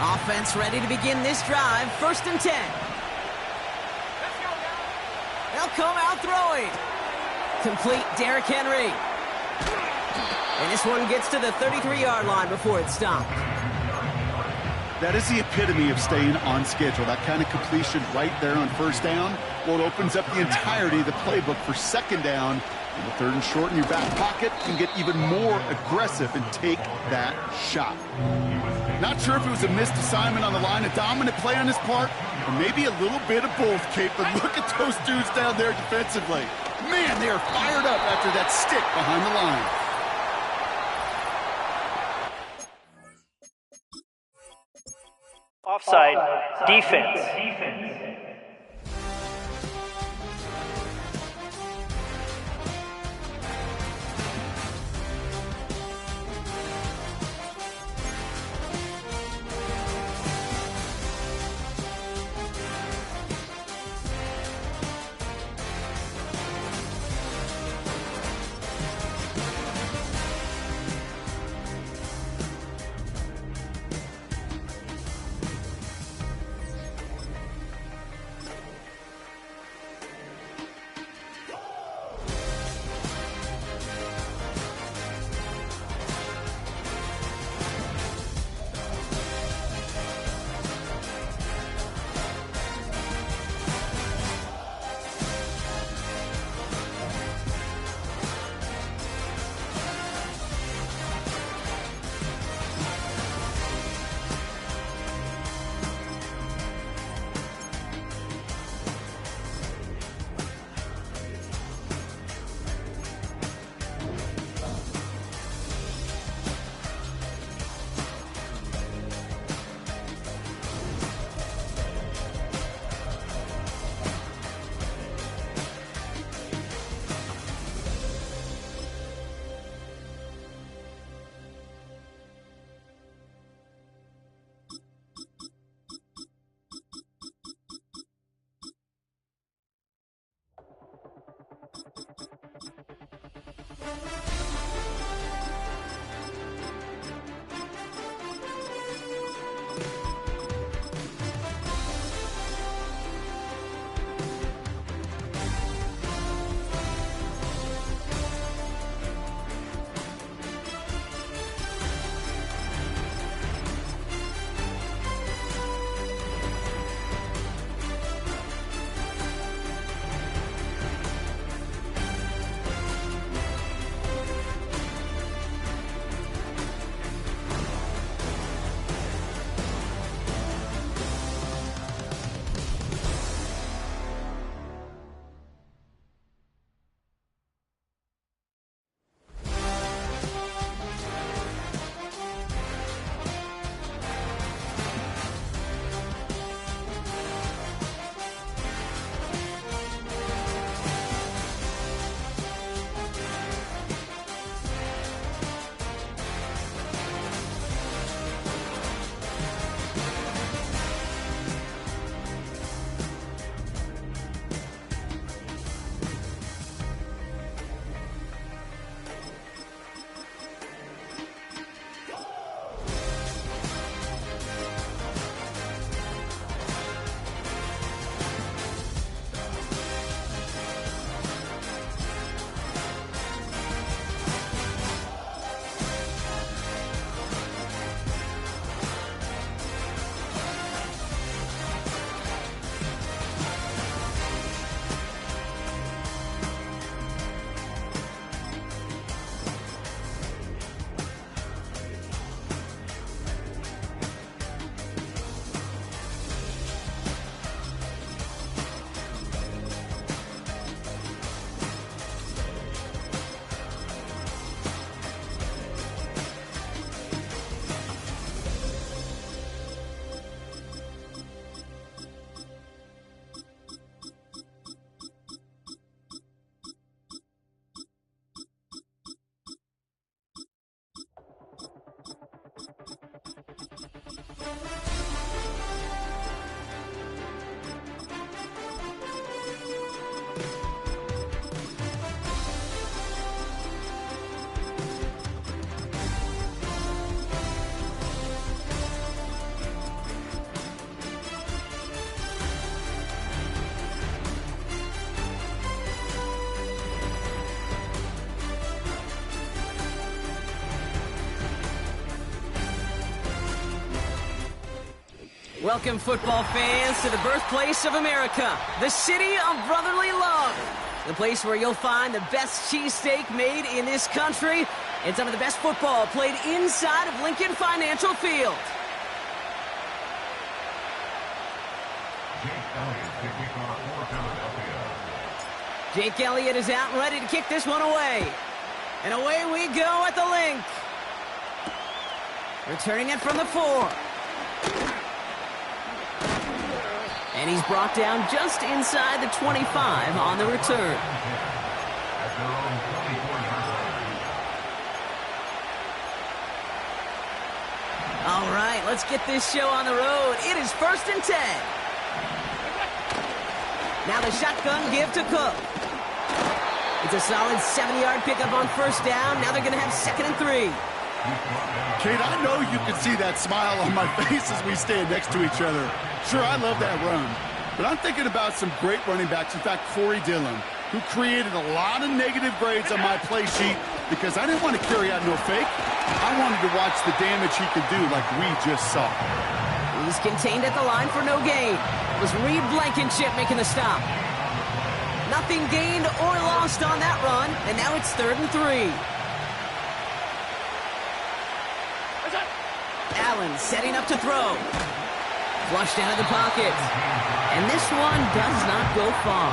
Offense ready to begin this drive. 1st and 10. They'll come out throwing. Complete Derrick Henry. And this one gets to the 33-yard line before it's stopped. That is the epitome of staying on schedule. That kind of completion right there on 1st down. Well, it opens up the entirety of the playbook for 2nd down. And the 3rd and short in your back pocket can get even more aggressive and take that shot. Not sure if it was a missed assignment on the line, a dominant play on his part, or maybe a little bit of both, Kate. But look at those dudes down there defensively. Man, they are fired up after that stick behind the line. Offside, defense. Welcome, football fans, to the birthplace of America, the city of brotherly love. The place where you'll find the best cheesesteak made in this country and some of the best football played inside of Lincoln Financial Field. Jake Elliott is out and ready to kick this one away. And away we go at the link. Returning it from the 4. And he's brought down just inside the 25 on the return. All right, let's get this show on the road. It is 1st and 10. Now the shotgun give to Cook. It's a solid 70-yard pickup on 1st down. Now they're going to have 2nd and 3. Kate, I know you can see that smile on my face as we stand next to each other. Sure, I love that run. But I'm thinking about some great running backs. In fact, Corey Dillon, who created a lot of negative grades on my play sheet because I didn't want to carry out no fake. I wanted to watch the damage he could do like we just saw. He's contained at the line for no gain. It was Reed Blankenship making the stop. Nothing gained or lost on that run, and now it's 3rd and 3. Allen setting up to throw. Flushed out of the pocket. And this one does not go far.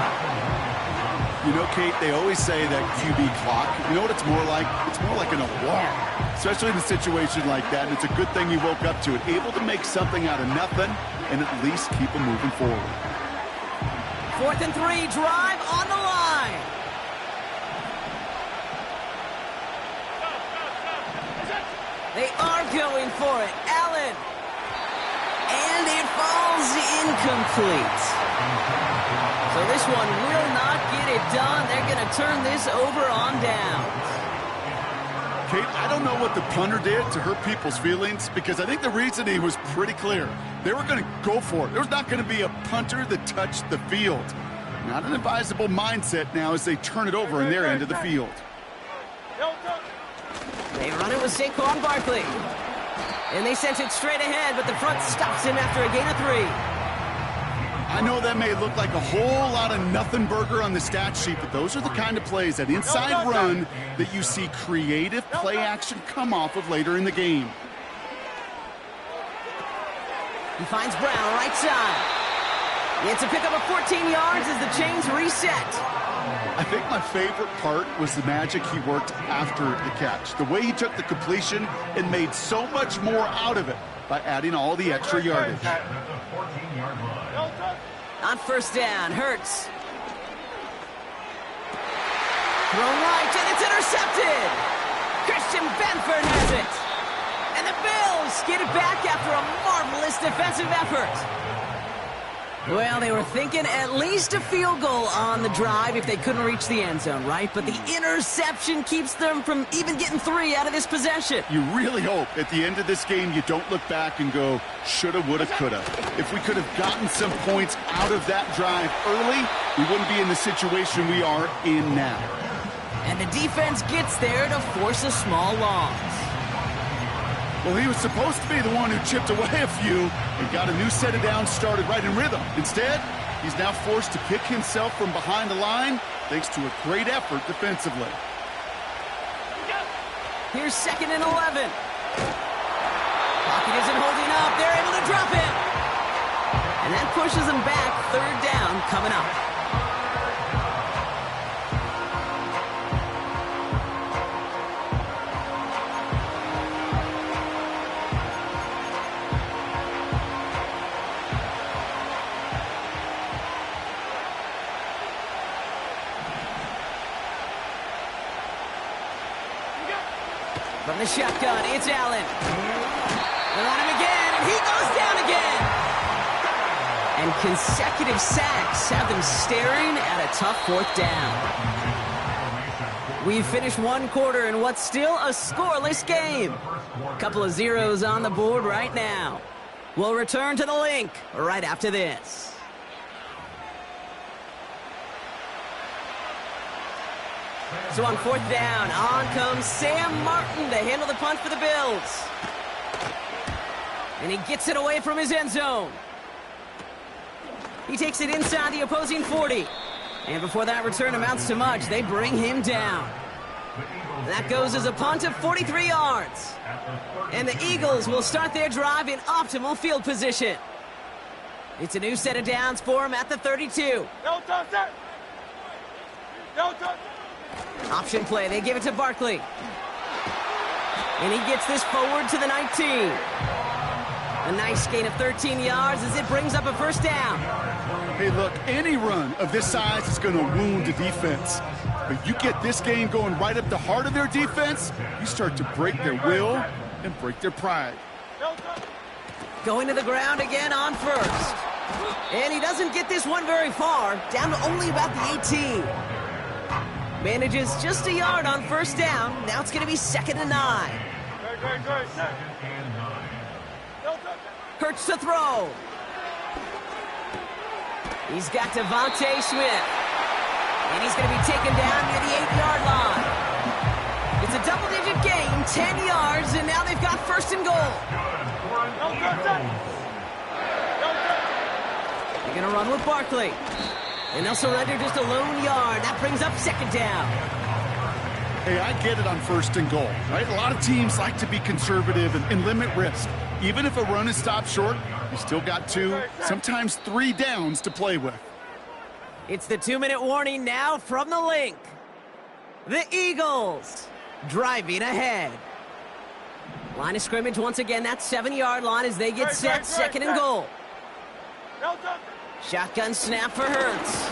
You know, Kate, they always say that QB clock, you know what it's more like? It's more like an alarm, especially in a situation like that. And it's a good thing you woke up to it, able to make something out of nothing and at least keep them moving forward. 4th and 3, drive on the line. They are going for it. Allen. And it falls incomplete. So this one will not get it done. They're going to turn this over on downs. Kate, I don't know what the punter did to hurt people's feelings because I think the reasoning was pretty clear. They were going to go for it. There was not going to be a punter that touched the field. Not an advisable mindset now as they turn it over in their end of the field. They run it with Saquon Barkley. And they sent it straight ahead, but the front stops him after a gain of 3. I know that may look like a whole lot of nothing burger on the stat sheet, but those are the kind of plays, that inside run, that you see creative play action come off of later in the game. He finds Brown right side. It's a pickup of 14 yards as the chains reset. I think my favorite part was the magic he worked after the catch. The way he took the completion and made so much more out of it by adding all the extra yardage. On 1st down, Hurts. Thrown right, and it's intercepted. Christian Benford has it. And the Bills get it back after a marvelous defensive effort. Well, they were thinking at least a field goal on the drive if they couldn't reach the end zone, right? But the interception keeps them from even getting 3 out of this possession. You really hope at the end of this game you don't look back and go, shoulda, woulda, coulda. If we could have gotten some points out of that drive early, we wouldn't be in the situation we are in now. And the defense gets there to force a small loss. Well, he was supposed to be the one who chipped away a few and got a new set of downs started right in rhythm. Instead, he's now forced to pick himself from behind the line thanks to a great effort defensively. Here's 2nd and 11. Pocket isn't holding up. They're able to drop him. And that pushes them back. 3rd down coming up. From the shotgun, it's Allen. They're on him again, and he goes down again. And consecutive sacks have them staring at a tough 4th down. We've finished 1 quarter in what's still a scoreless game. A couple of zeros on the board right now. We'll return to the link right after this. So on 4th down, on comes Sam Martin to handle the punt for the Bills. And he gets it away from his end zone. He takes it inside the opposing 40. And before that return amounts to much, they bring him down. That goes as a punt of 43 yards. And the Eagles will start their drive in optimal field position. It's a new set of downs for him at the 32. Option play, they give it to Barkley. And he gets this forward to the 19. A nice gain of 13 yards as it brings up a first down. Hey, look, any run of this size is going to wound the defense. But you get this game going right up the heart of their defense, you start to break their will and break their pride. Going to the ground again on first. And he doesn't get this one very far, down to only about the 18. Manages just a yard on first down. Now it's going to be 2nd and 9. Hurts to throw. He's got Devontae Smith. And he's going to be taken down near the 8-yard line. It's a double-digit gain, 10 yards, and now they've got 1st and goal. They're going to run with Barkley. And they'll surrender just a lone yard. That brings up 2nd down. Hey, I get it on 1st and goal, right? A lot of teams like to be conservative and limit risk. Even if a run is stopped short, you still got 2, sometimes 3 downs to play with. It's the 2-minute warning now from the link. The Eagles driving ahead. Line of scrimmage once again, that 7-yard line as they get set, 2nd and goal. Shotgun snap for Hurts.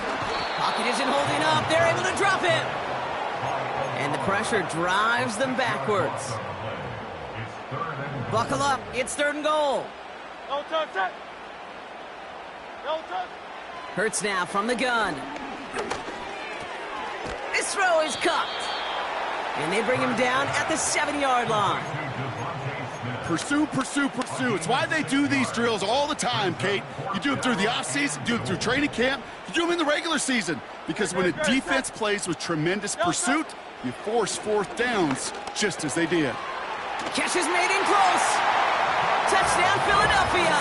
Pocket isn't holding up. They're able to drop him. And the pressure drives them backwards. Buckle up. It's 3rd and goal. Hurts now from the gun. This throw is cut. And they bring him down at the 7-yard line. Pursue, pursue, pursue. It's why they do these drills all the time, Kate. You do them through the offseason, you do them through training camp, you do them in the regular season. Because when a defense plays with tremendous pursuit, you force 4th downs just as they did. Catch is made in close. Touchdown, Philadelphia.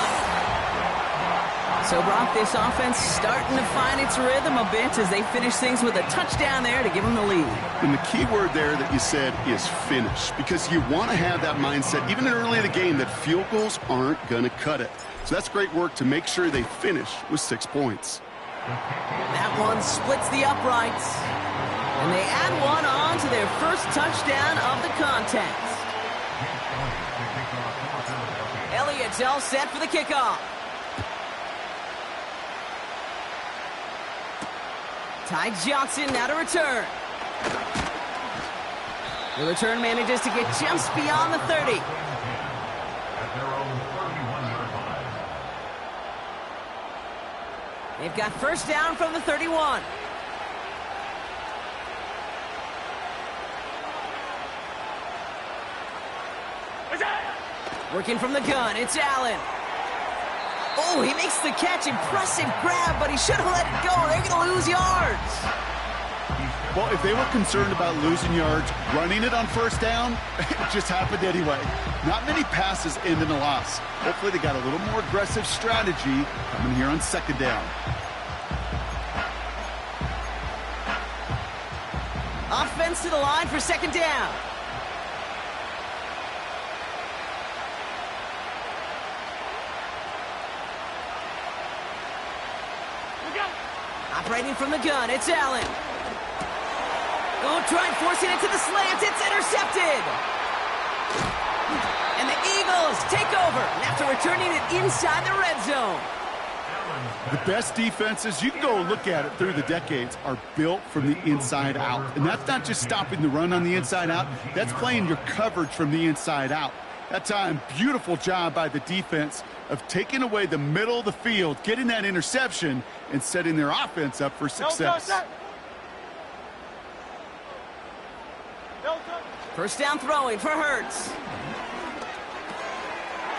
So, Brock, this offense starting to find its rhythm a bit as they finish things with a touchdown there to give them the lead. And the key word there that you said is finish, because you want to have that mindset, even early in the game, that field goals aren't going to cut it. So that's great work to make sure they finish with 6 points. That one splits the uprights. And they add one on to their first touchdown of the contest. Elliott's all set for the kickoff. Ty Johnson now to return. The return manages to get just beyond the 30. They've got first down from the 31. Working from the gun, it's Allen. Oh, he makes the catch. Impressive grab, but he should have let it go. They're going to lose yards. Well, if they were concerned about losing yards, running it on first down, it just happened anyway. Not many passes end in a loss. Hopefully they got a little more aggressive strategy coming here on 2nd down. Offense to the line for 2nd down. Operating from the gun, it's Allen. Oh, trying forcing it to the slant. It's intercepted. And the Eagles take over after returning it inside the red zone. The best defenses, you can go look at it through the decades, are built from the inside out. And that's not just stopping the run on the inside out. That's playing your coverage from the inside out. That time, beautiful job by the defense of taking away the middle of the field, getting that interception, and setting their offense up for success. First down throwing for Hurts.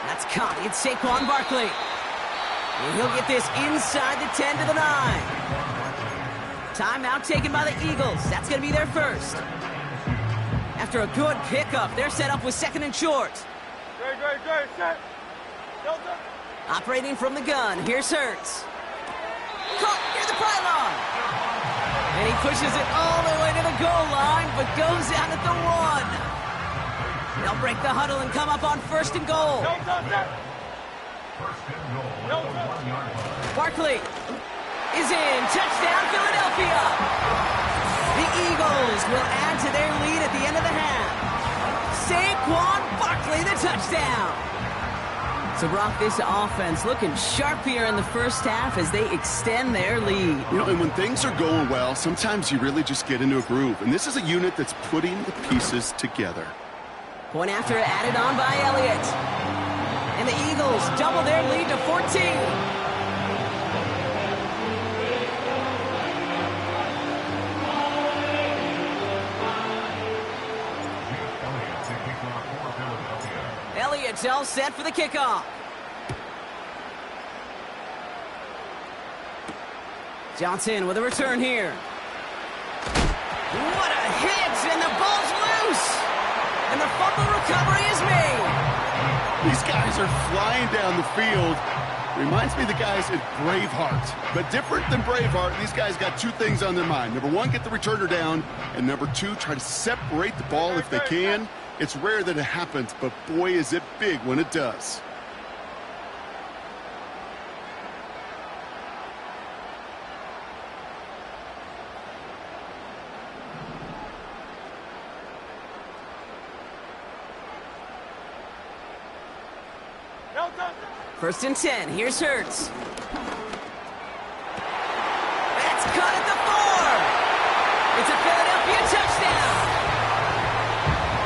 That's caught. It's Saquon Barkley. And he'll get this inside the 10 to the 9. Timeout taken by the Eagles. That's going to be their first. After a good pickup, they're set up with 2nd and short. Operating from the gun, here's Hurts. Caught near the pylon. And he pushes it all the way to the goal line, but goes out at the 1. They'll break the huddle and come up on 1st and goal. First and goal at the 1 yard line. Barkley is in. Touchdown, Philadelphia. The Eagles will add to their lead at the end of the half. Saquon Barkley, the touchdown. So, Brock, this offense looking sharp here in the first half as they extend their lead. You know, and when things are going well, sometimes you really just get into a groove. And this is a unit that's putting the pieces together. Point after added on by Elliott. And the Eagles double their lead to 14. Elliott's all set for the kickoff. Johnson with a return here. What a hit, and the ball's loose. And the fumble recovery is made. These guys are flying down the field. Reminds me of the guys at Braveheart. But different than Braveheart, these guys got 2 things on their mind. Number 1, get the returner down. And number 2, try to separate the ball if they can. It's rare that it happens, but boy, is it big when it does. First and 10. Here's Hurts. That's cut at the 4. It's a Philadelphia touchdown.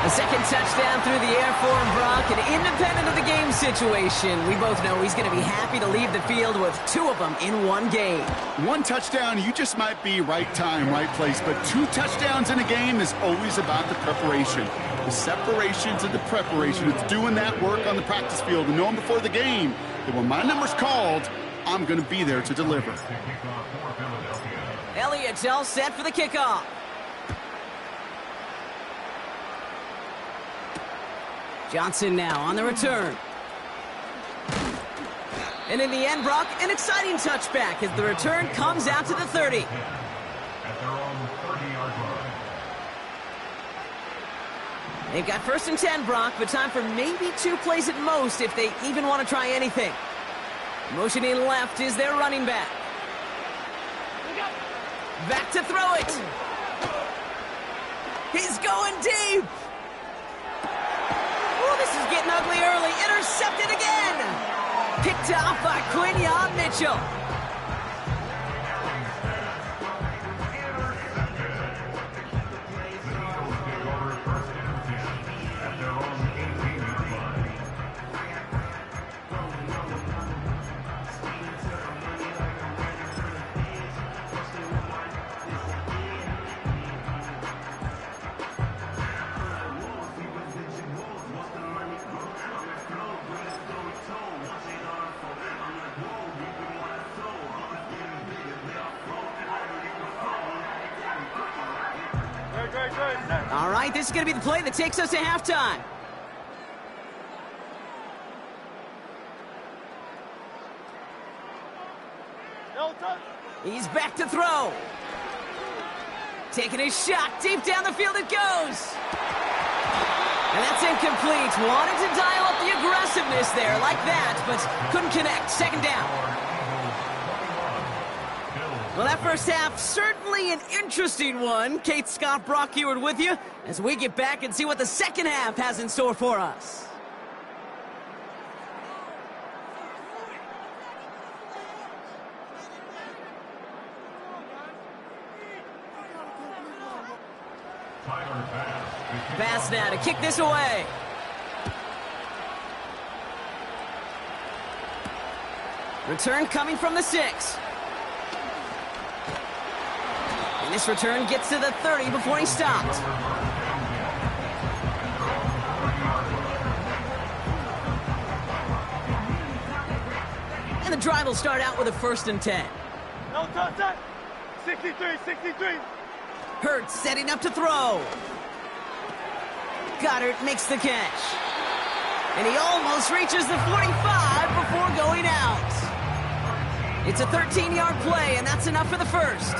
A second touchdown through the air for Brock, and independent of the game situation, we both know he's going to be happy to leave the field with 2 of them in one game. 1 touchdown, you just might be right time, right place. But 2 touchdowns in a game is always about the preparation. The separations and the preparation. It's doing that work on the practice field and knowing before the game that when my number's called, I'm going to be there to deliver. Elliott's all set for the kickoff. Johnson now on the return. And in the end, Brock, an exciting touchback as the return comes out to the 30. At their own 30-yard line. They've got first and 10, Brock, but time for maybe 2 plays at most if they even want to try anything. Motioning left is their running back. Back to throw it. He's going deep. This is getting ugly early. Intercepted again. Picked off by Quinion Mitchell. All right, this is going to be the play that takes us to halftime. He's back to throw. Taking his shot. Deep down the field it goes. And that's incomplete. Wanted to dial up the aggressiveness there like that, but couldn't connect. Second down. Well, that first half, certainly an interesting one. Kate, Scott, Brock Eward with you as we get back and see what the second half has in store for us. Pass now to kick this away. Return coming from the 6. And this return gets to the 30 before he stopped. And the drive will start out with a first and 10. No contact. 63, 63. Hurts setting up to throw. Goddard makes the catch. And he almost reaches the 45, going out. It's a 13-yard play, and that's enough for the first.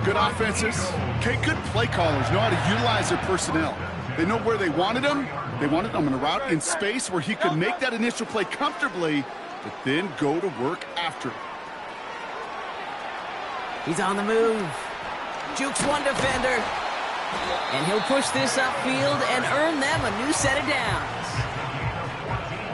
Good offenses. Okay, good play callers know how to utilize their personnel. They know where they wanted them. They wanted them in a route in space where he could make that initial play comfortably, but then go to work after it. He's on the move. Jukes one defender. And he'll push this upfield and earn them a new set of downs.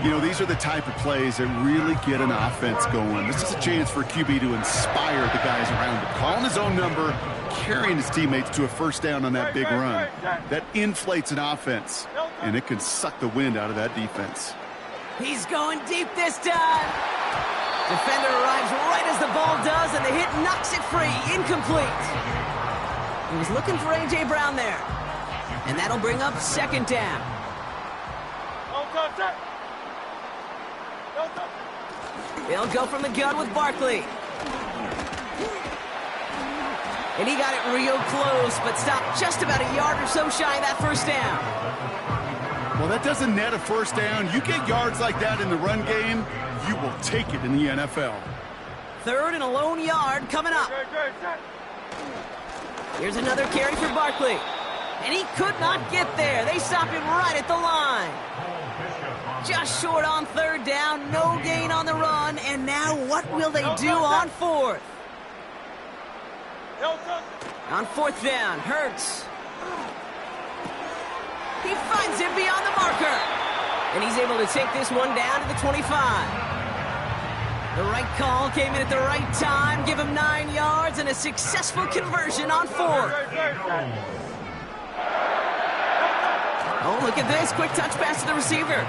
You know, these are the type of plays that really get an offense going. This is a chance for QB to inspire the guys around him. Calling his own number, carrying his teammates to a first down on that big run. That inflates an offense, and it can suck the wind out of that defense. He's going deep this time. Defender arrives right as the ball does, and the hit knocks it free. Incomplete. He was looking for A.J. Brown there. And that'll bring up second down. They'll go from the gun with Barkley. And he got it real close, but stopped just about a yard or so shy of that first down. Well, that doesn't net a first down. You get yards like that in the run game, you will take it in the NFL. Third and a lone yard coming up. Here's another carry for Barkley. And he could not get there. They stop him right at the line. Just short on third down, no gain on the run, and now what will they do on fourth? On fourth down, Hurts. He finds him beyond the marker. And he's able to take this one down to the 25. The right call came in at the right time, give him 9 yards and a successful conversion on fourth. Oh, look at this, quick touch pass to the receiver.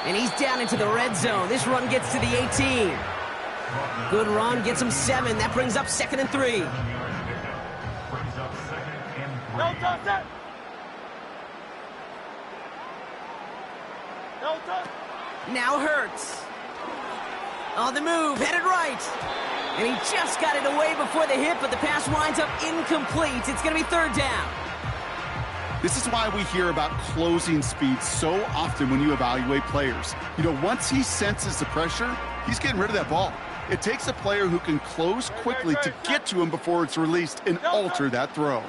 And he's down into the red zone. This run gets to the 18. Good run, gets him 7. That brings up 2nd and 3. Now Hurts. On the move, headed right. And he just got it away before the hit, but the pass winds up incomplete. It's going to be third down. This is why we hear about closing speed so often when you evaluate players. You know, once he senses the pressure, he's getting rid of that ball. It takes a player who can close quickly to get to him before it's released and alter that throw.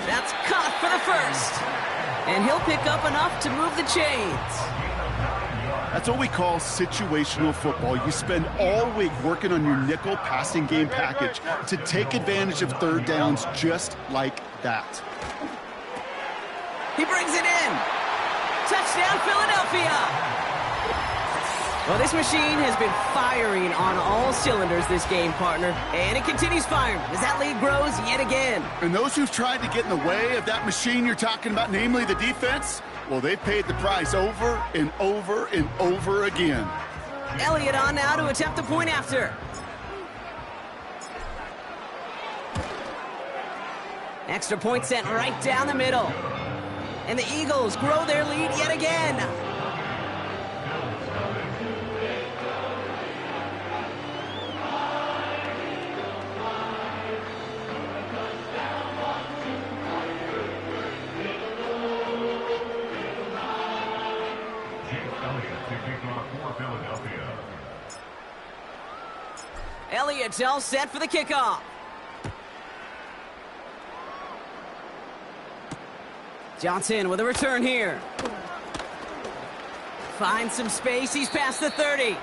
That's caught for the first. And he'll pick up enough to move the chains. That's what we call situational football. You spend all week working on your nickel passing game package to take advantage of third downs just like that. He brings it in. Touchdown, Philadelphia. Well, this machine has been firing on all cylinders this game, partner. And it continues firing as that lead grows yet again. And those who've tried to get in the way of that machine you're talking about, namely the defense, well, they've paid the price over and over and over again. Elliott on now to attempt the point after. Extra point sent right down the middle. And the Eagles grow their lead yet again. Elliott's all set for the kickoff. Johnson with a return here. Finds some space. He's past the 30.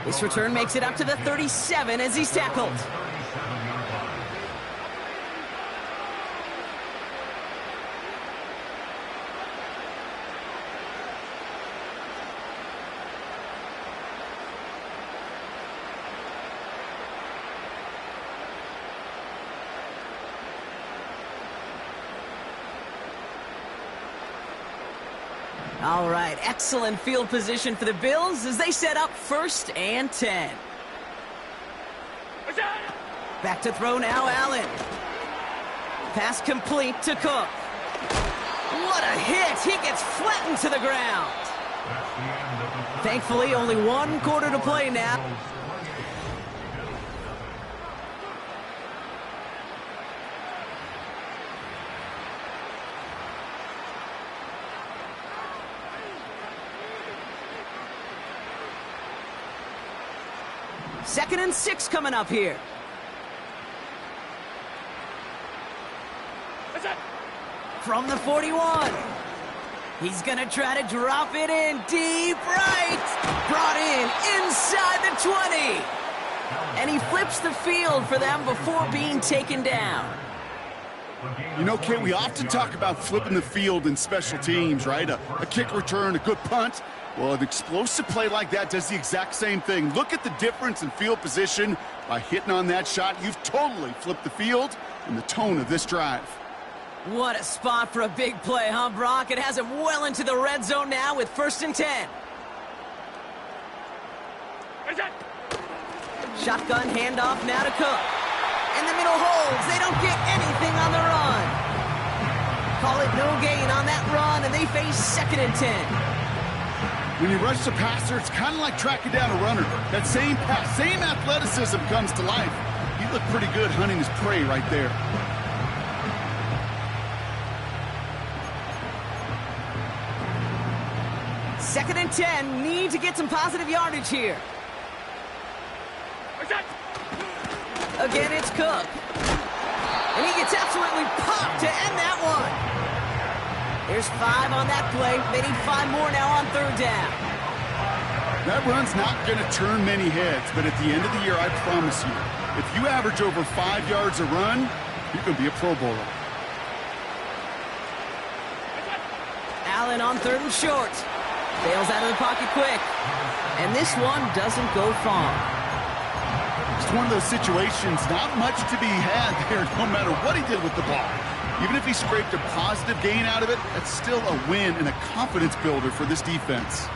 This return makes it up to the 37 as he's tackled. All right, excellent field position for the Bills as they set up 1st and 10. Back to throw now, Allen. Pass complete to Cook. What a hit! He gets flattened to the ground. Thankfully, only 1 quarter to play now. 2nd and 6 coming up here. From the 41. He's going to try to drop it in deep right. Brought in inside the 20. And he flips the field for them before being taken down. You know, Kate, we often talk about flipping the field in special teams, right? A kick return, a good punt. Well, an explosive play like that does the exact same thing. Look at the difference in field position. By hitting on that shot, you've totally flipped the field and the tone of this drive. What a spot for a big play, huh, Brock? It has him well into the red zone now with 1st and 10. Shotgun handoff now to Cook. And the middle holds. They don't get anything on the run. Call it no gain on that run, and they face 2nd and 10. When you rush the passer, it's kind of like tracking down a runner. That same pass, same athleticism comes to life. He looked pretty good hunting his prey right there. Second and 10, need to get some positive yardage here. Again, it's Cook. And he gets absolutely popped to end that one. There's 5 on that play. They need 5 more now on 3rd down. That run's not going to turn many heads, but at the end of the year, I promise you, if you average over 5 yards a run, you can be a Pro Bowler. Allen on 3rd and short. Bails out of the pocket quick. And this one doesn't go far. It's one of those situations, not much to be had there, no matter what he did with the ball. Even if he scraped a positive gain out of it, that's still a win and a confidence builder for this defense.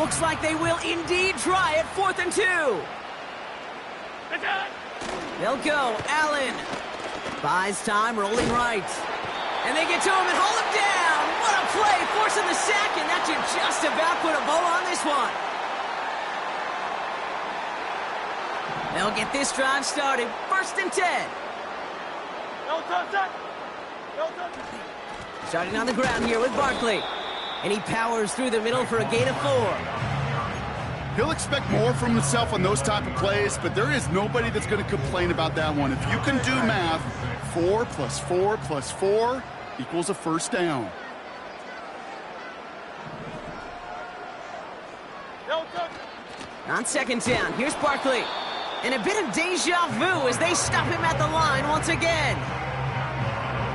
Looks like they will indeed try it. 4th and 2. They'll go. Allen buys time, rolling right. And they get to him and haul him down. What a play, forcing the sack, and that should just about put a bow on this one. They'll get this drive started. 1st and 10. Starting on the ground here with Barkley. And he powers through the middle for a gain of 4. He'll expect more from himself on those type of plays, but there is nobody that's going to complain about that one. If you can do math, 4 plus 4 plus 4 equals a 1st down. On 2nd down, here's Barkley. And a bit of deja vu as they stop him at the line once again.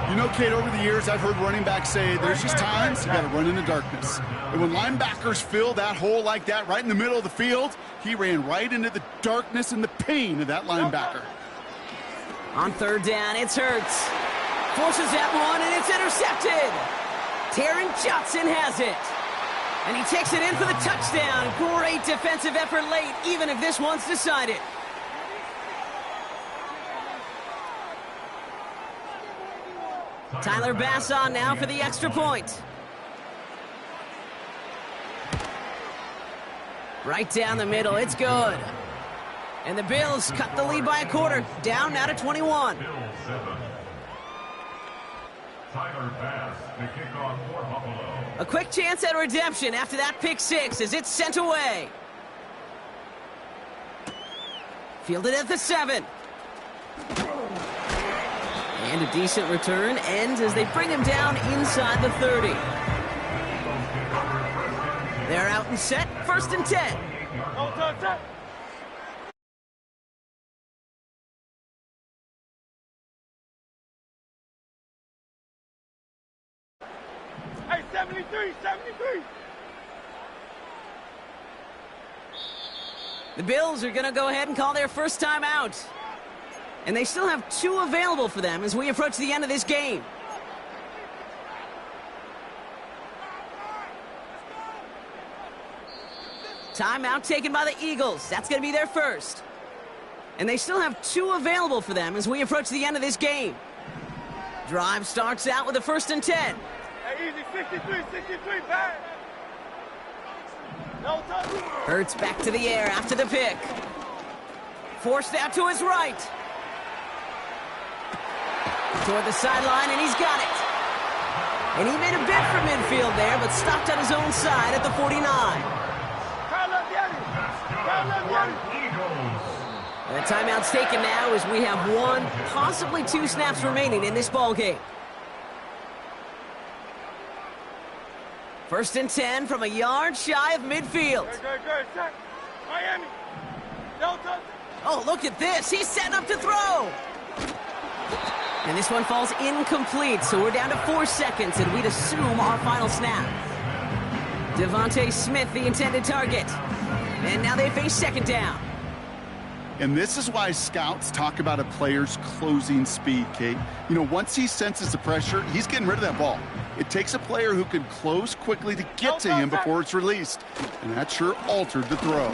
You know, Kate, over the years, I've heard running backs say there's just times you got to run in the darkness. And when linebackers fill that hole like that right in the middle of the field, he ran right into the darkness and the pain of that linebacker. On 3rd down, it's Hurts. Forces that one, and it's intercepted. Taron Johnson has it. And he takes it in for the touchdown. Great defensive effort late, even if this one's decided. Tyler Bass on now for the extra point. Right down the middle, it's good. And the Bills cut the lead by a quarter, down now to 21. Tyler Bass, the kickoff for Buffalo. A quick chance at redemption after that pick 6 as it's sent away. Fielded at the 7. And a decent return ends as they bring him down inside the 30. They're out and set, 1st and 10. Hey, 73. The Bills are going to go ahead and call their first time out. And they still have 2 available for them as we approach the end of this game. Timeout taken by the Eagles. That's going to be their first. And they still have 2 available for them as we approach the end of this game. Drive starts out with a 1st and 10. Hey, easy, 63, back. No touch. Hurts back to the air after the pick. Forced out to his right. Toward the sideline, and he's got it. And he made a bid for midfield there, but stopped on his own side at the 49. Eagles. The timeout's taken now as we have 1, possibly 2 snaps remaining in this ball game. 1st and 10 from a yard shy of midfield. Good. Set. Miami. Delta. Oh, look at this. He's setting up to throw. And this one falls incomplete, so we're down to 4 seconds, and we'd assume our final snap. Devontae Smith, the intended target. And now they face 2nd down. And this is why scouts talk about a player's closing speed, Kate. You know, once he senses the pressure, he's getting rid of that ball. It takes a player who can close quickly to get to him before it's released. And that sure altered the throw.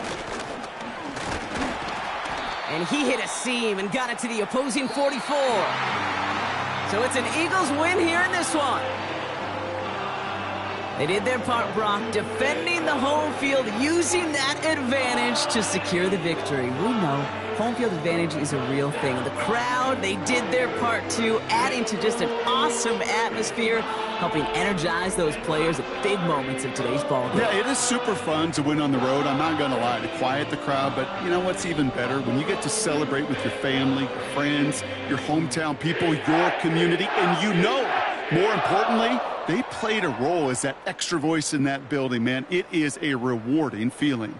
And he hit a seam and got it to the opposing 44. So it's an Eagles win here in this one. They did their part, Brock, defending the home field, using that advantage to secure the victory. We know home field advantage is a real thing. The crowd, they did their part too, adding to just an awesome atmosphere, helping energize those players at big moments of today's ball game. Yeah, it is super fun to win on the road. I'm not going to lie, to quiet the crowd. But you know what's even better? When you get to celebrate with your family, your friends, your hometown people, your community, and you know, more importantly, they played a role as that extra voice in that building, man. It is a rewarding feeling.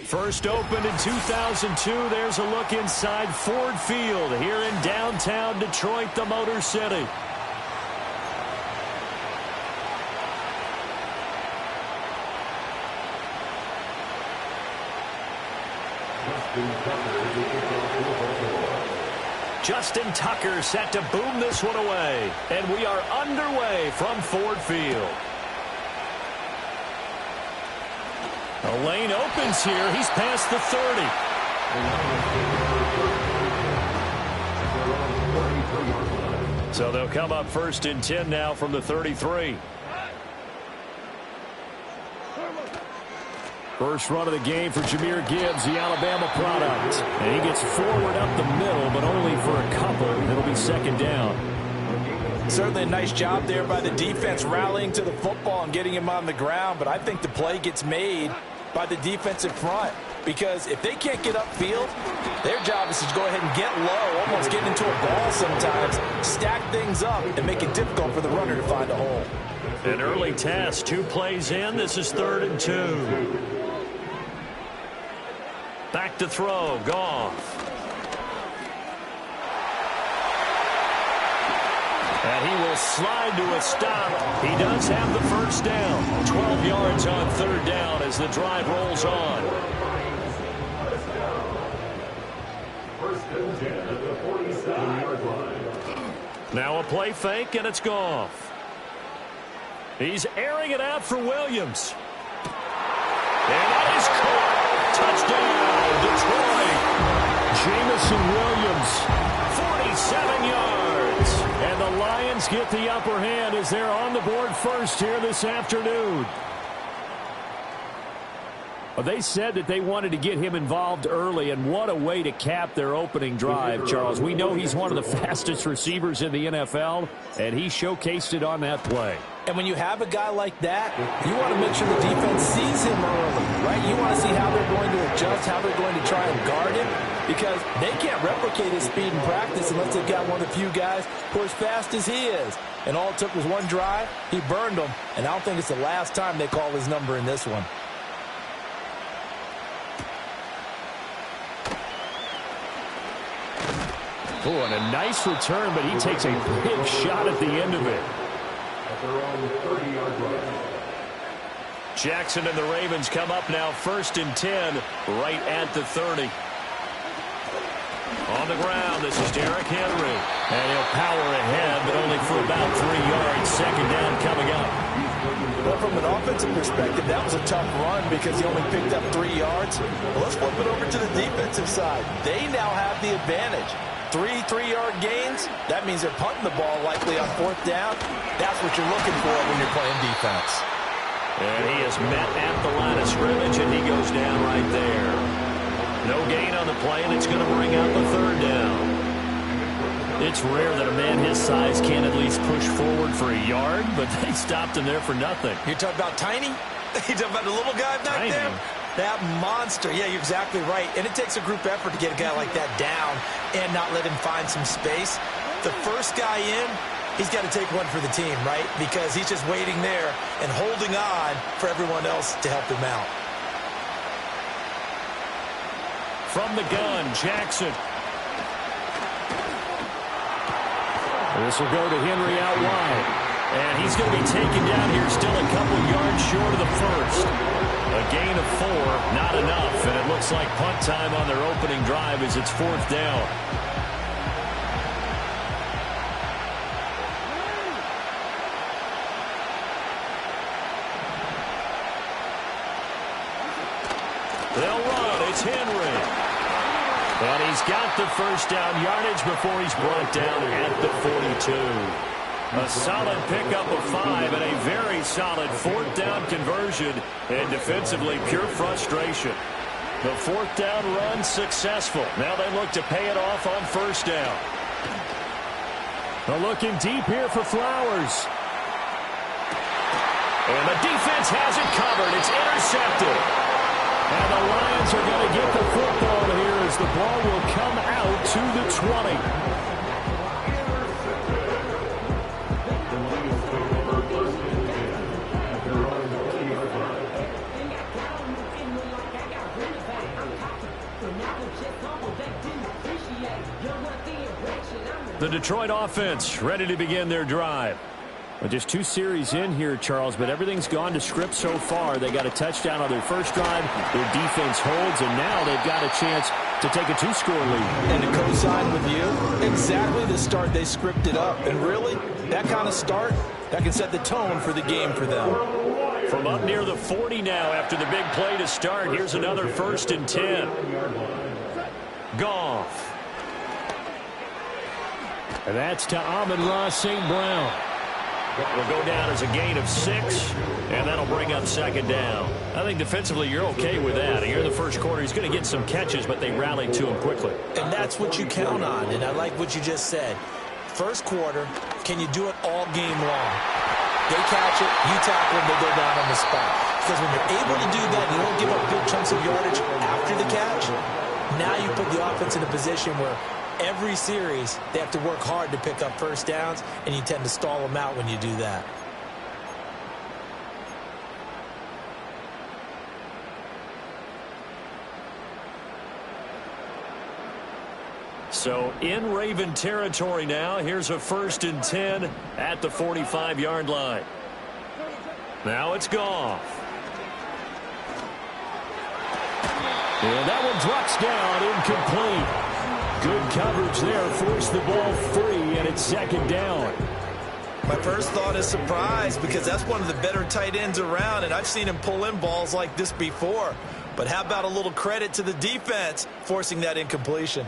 First opened in 2002. There's a look inside Ford Field here in downtown Detroit, the Motor City. Justin Tucker is the kickoff for Baltimore. Justin Tucker set to boom this one away. And we are underway from Ford Field. The lane opens here. He's past the 30. So they'll come up 1st and 10 now from the 33. First run of the game for Jahmyr Gibbs, the Alabama product. And he gets forward up the middle, but only for a couple. It'll be 2nd down. Certainly a nice job there by the defense rallying to the football and getting him on the ground. But I think the play gets made by the defensive front. Because if they can't get upfield, their job is to go ahead and get low, almost get into a ball sometimes, stack things up, and make it difficult for the runner to find a hole. An early test, 2 plays in. This is 3rd and 2. Back to throw, Goff. And he will slide to a stop. He does have the 1st down. 12 yards on 3rd down as the drive rolls on. Now a play fake, and it's Goff. He's airing it out for Williams. And that is caught. Touchdown, Detroit. Jamison Williams, 47 yards. And the Lions get the upper hand as they're on the board first here this afternoon. Well, they said that they wanted to get him involved early, and what a way to cap their opening drive, Charles. We know he's one of the fastest receivers in the NFL, and he showcased it on that play. And when you have a guy like that, you want to make sure the defense sees him early, right? You want to see how they're going to adjust, how they're going to try and guard him, because they can't replicate his speed in practice unless they've got one of the few guys who are as fast as he is. And all it took was one drive. He burned them, and I don't think it's the last time they call his number in this one. Oh, and a nice return, but he takes a big shot at the end of it. Jackson and the Ravens come up now 1st and 10, right at the 30. On the ground, this is Derrick Henry. And he'll power ahead, but only for about 3 yards. 2nd down coming up. Well, from an offensive perspective, that was a tough run because he only picked up 3 yards. Well, let's flip it over to the defensive side. They now have the advantage. 3 3-yard gains, that means they're punting the ball likely on 4th down. That's what you're looking for when you're playing defense. And he is met at the line of scrimmage, and he goes down right there. No gain on the play, and it's going to bring out the 3rd down. It's rare that a man his size can't at least push forward for a yard, but they stopped him there for nothing. You're talking about tiny? You're talking about the little guy back Tiny. there? That monster. Yeah, you're exactly right. And it takes a group effort to get a guy like that down and not let him find some space. The first guy in, he's got to take one for the team, right? Because he's just waiting there and holding on for everyone else to help him out. From the gun, Jackson. This will go to Henry out wide. And he's going to be taken down here still a couple yards short of the 1st. A gain of 4, not enough. And it looks like punt time on their opening drive as it's 4th down. They'll run. It's Henry. And he's got the 1st down yardage before he's brought down at the 42. A solid pickup of 5 and a very solid 4th down conversion. And defensively, pure frustration. The 4th down run successful. Now they look to pay it off on 1st down. They're looking deep here for Flowers. And the defense has it covered. It's intercepted. And the Lions are going to get the football here as the ball will come out to the 20. The Detroit offense ready to begin their drive. Well, just 2 series in here, Charles, but everything's gone to script so far. They got a touchdown on their first drive. Their defense holds, and now they've got a chance to take a 2-score lead. And to co-sign with you, exactly the start they scripted up. And really, that kind of start, that can set the tone for the game for them. From up near the 40 now after the big play to start, here's another 1st and 10. Goff. And that's to Amon-Ra St. Brown. Will go down as a gain of 6, and that'll bring up 2nd down. I think defensively you're okay with that. Here in the first quarter, he's going to get some catches, but they rallied to him quickly. And that's what you count on, and I like what you just said. First quarter, can you do it all game long? They catch it, you tackle them, they go down on the spot. Because when you're able to do that, you don't give up big chunks of yardage after the catch. Now you put the offense in a position where every series, they have to work hard to pick up first downs, and you tend to stall them out when you do that. So in Raven territory now, here's a 1st and 10 at the 45-yard line. Now it's Goff. And that one drops down, incomplete. Good coverage there, forced the ball free, and it's 2nd down. My first thought is surprise, because that's one of the better tight ends around, and I've seen him pull in balls like this before. But how about a little credit to the defense forcing that incompletion?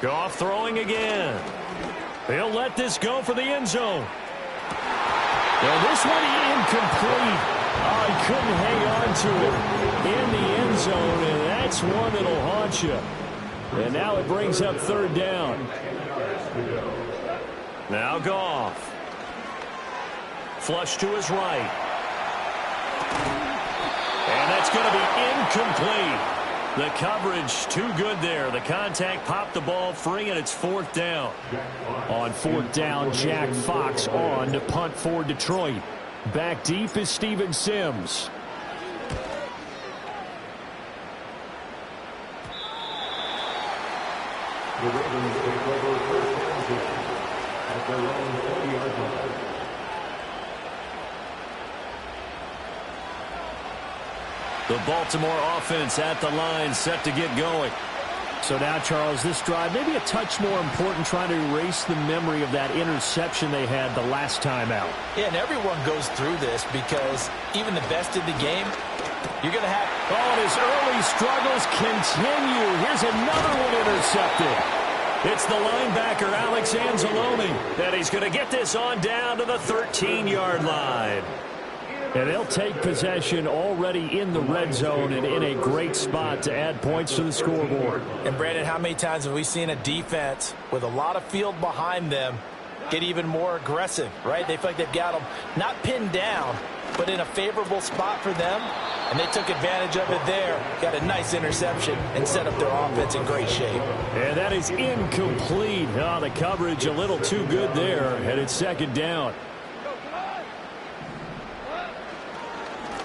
Goff throwing again. He'll let this go for the end zone. And this one incomplete. Oh, he couldn't hang on to it in the end zone, and that's one that'll haunt you. And now it brings up 3rd down. Now Goff. Flush to his right. And that's going to be incomplete. The coverage too good there. The contact popped the ball free, and it's 4th down. On 4th down, Jack Fox on to punt for Detroit. Back deep is Steven Sims. The Ravens take over first down position at their own 40-yard line. The Baltimore offense at the line, set to get going. So now, Charles, this drive maybe a touch more important, trying to erase the memory of that interception they had the last time out. Yeah, and everyone goes through this because even the best in the game, you're going to have... Oh, and his early struggles continue. Here's another one intercepted. It's the linebacker, Alex Anzalone, and he's going to get this on down to the 13-yard line. And they'll take possession already in the red zone and in a great spot to add points to the scoreboard. And, Brandon, how many times have we seen a defense with a lot of field behind them get even more aggressive, right? They feel like they've got them not pinned down, but in a favorable spot for them, and they took advantage of it there. Got a nice interception and set up their offense in great shape. And that is incomplete. Oh, the coverage a little too good there, and it's 2nd down.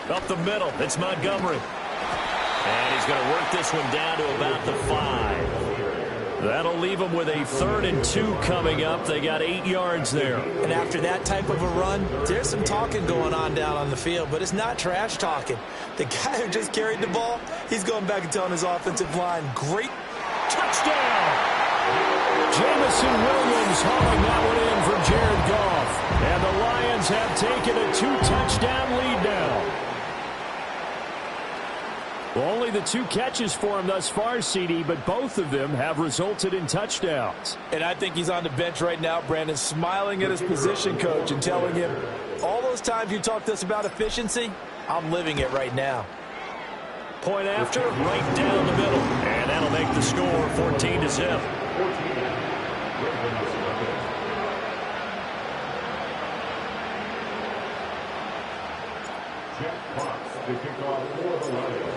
Up the middle, it's Montgomery. And he's going to work this one down to about the 5. That'll leave them with a 3rd and 2 coming up. They got 8 yards there. And after that type of a run, there's some talking going on down on the field, but it's not trash talking. The guy who just carried the ball, he's going back and telling his offensive line, great touchdown. Jamison Williams hauling that one in for Jared Goff. And the Lions have taken a 2-touchdown lead now. Well, only the 2 catches for him thus far, CD, but both of them have resulted in touchdowns. And I think he's on the bench right now, Brandon, smiling at his position coach and telling him, all those times you talked to us about efficiency, I'm living it right now. Point after, right down the middle. And that'll make the score 14-0.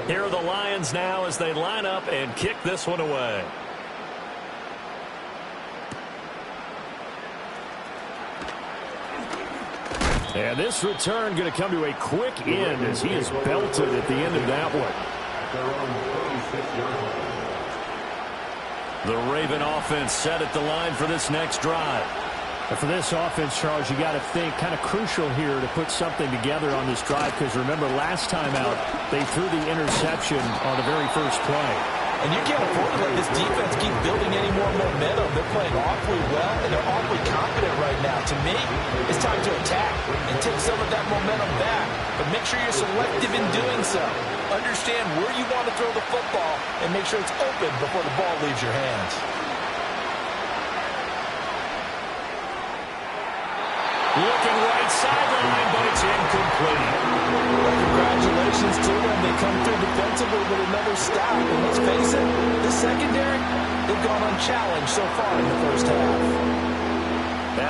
Here are the Lions now as they line up and kick this one away. And this return going to come to a quick end as he is belted at the end of that one. The Raven offense set at the line for this next drive. And for this offense, Charles, you got to think kind of crucial here to put something together on this drive, because remember last time out they threw the interception on the very first play. And you can't afford to let this defense keep building any more momentum. They're playing awfully well, and they're awfully confident right now. To me, it's time to attack and take some of that momentum back. But make sure you're selective in doing so. Understand where you want to throw the football and make sure it's open before the ball leaves your hands. Looking right sideline, but it's incomplete. Well, congratulations to them. They come through defensively with another stop. And let's face it, the secondary, they've gone unchallenged so far in the first half.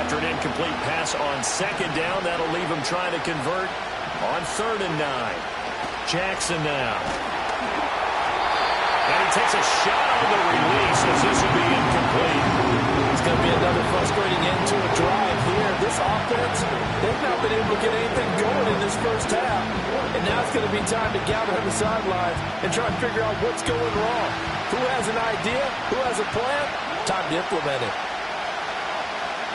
After an incomplete pass on second down, that'll leave him trying to convert on 3rd and 9. Jackson now. And he takes a shot on the release as this will be incomplete. It's going to be another frustrating end to a drive here. This offense, they've not been able to get anything going in this first half. And now it's going to be time to gather on the sidelines and try and figure out what's going wrong. Who has an idea? Who has a plan? Time to implement it.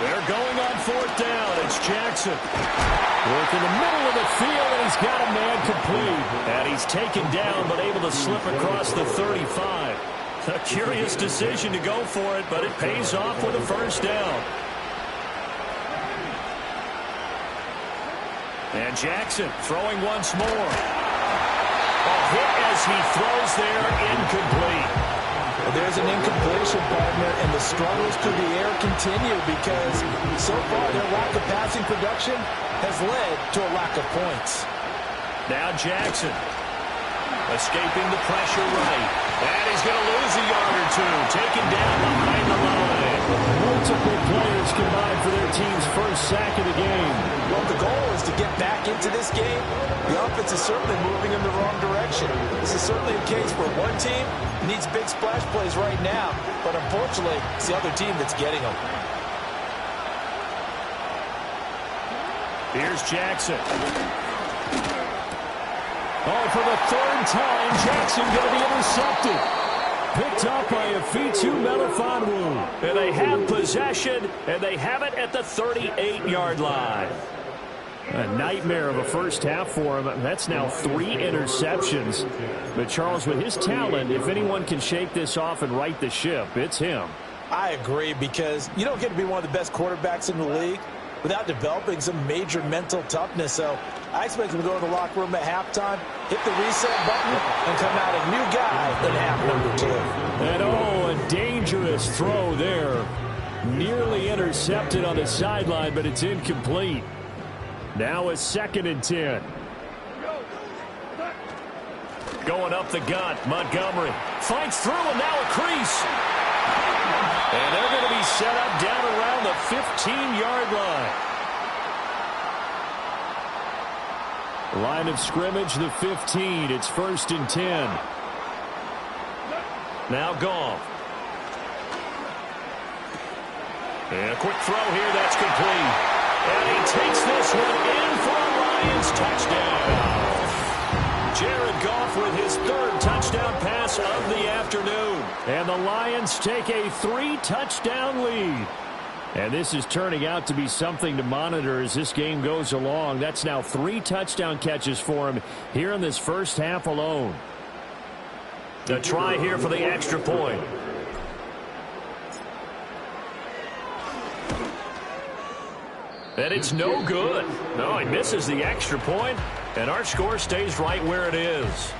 They're going on 4th down. It's Jackson. Work in the middle of the field, and he's got a man complete. And he's taken down, but able to slip across the 35. A curious decision to go for it, but it pays off with a first down. And Jackson throwing once more. A hit as he throws there, incomplete. Well, there's an incompletion, partner, and the struggles through the air continue because so far their lack of passing production has led to a lack of points. Now Jackson escaping the pressure right. And he's going to lose a yard or two. Taken down behind the line. Multiple players combined for their team's first sack of the game. Well, the goal is to get back into this game. The offense is certainly moving in the wrong direction. This is certainly a case where one team needs big splash plays right now. But unfortunately, it's the other team that's getting them. Here's Jackson. Oh, for the 3rd time, Jackson going to be intercepted. Picked up by a Fitu Melifonwu. And they have possession, and they have it at the 38-yard line. A nightmare of a first half for him. That's now 3 interceptions. But, Charles, with his talent, if anyone can shake this off and right the ship, it's him. I agree, because you don't get to be one of the best quarterbacks in the league without developing some major mental toughness. So I expect him to go to the locker room at halftime, hit the reset button, and come out a new guy in half number 2. And oh, a dangerous throw there. Nearly intercepted on the sideline, but it's incomplete. Now it's 2nd and 10. Going up the gut, Montgomery fights through, and now a crease. And they're going to be set up down around the 15-yard line. Line of scrimmage, the 15. It's 1st and 10. Now Goff. And a quick throw here, that's complete. And he takes this one in for a Lions touchdown. Jared Goff with his 3rd touchdown pass of the afternoon. And the Lions take a 3-touchdown lead. And this is turning out to be something to monitor as this game goes along. That's now 3 touchdown catches for him here in this first half alone. The try here for the extra point. And it's no good. No, he misses the extra point, and our score stays right where it is.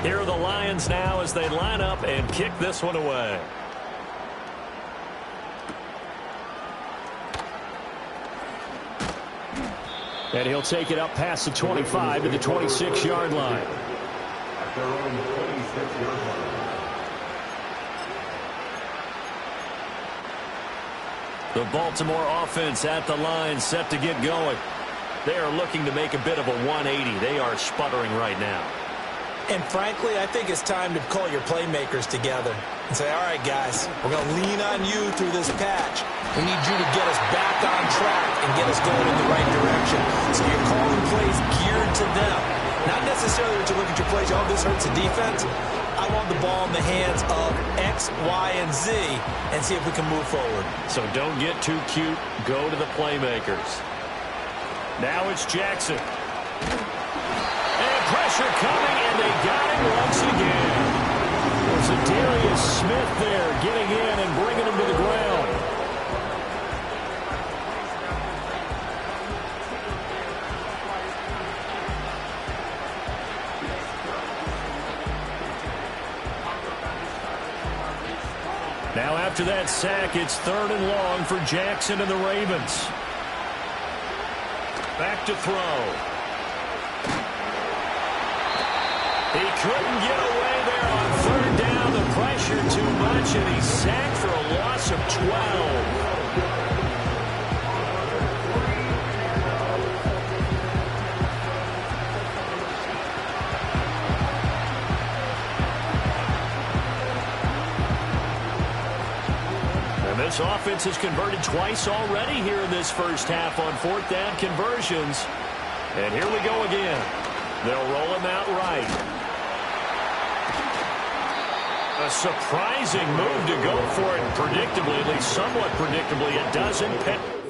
Here are the Lions now as they line up and kick this one away. And he'll take it up past the 25 to the 26-yard line. Their own 26-yard line. The Baltimore offense at the line, set to get going. They are looking to make a bit of a 180. They are sputtering right now. And frankly, I think it's time to call your playmakers together and say, all right, guys, we're going to lean on you through this patch. We need you to get us back on track and get us going in the right direction. So you're calling plays geared to them. Not necessarily that you look at your plays, oh, this hurts the defense. I want the ball in the hands of X, Y, and Z and see if we can move forward. So don't get too cute. Go to the playmakers. Now it's Jackson. And pressure coming, and they got him once again. It's Darius Smith there getting in and bringing him to the ground. Now after that sack, it's 3rd and long for Jackson and the Ravens. Back to throw. He couldn't get away there on 3rd down. The pressure too much, and he's sacked for a loss of 12. And this offense has converted twice already here in this first half on 4th down conversions. And here we go again. They'll roll him out right. A surprising move to go for it, predictably, at least somewhat predictably. It doesn't.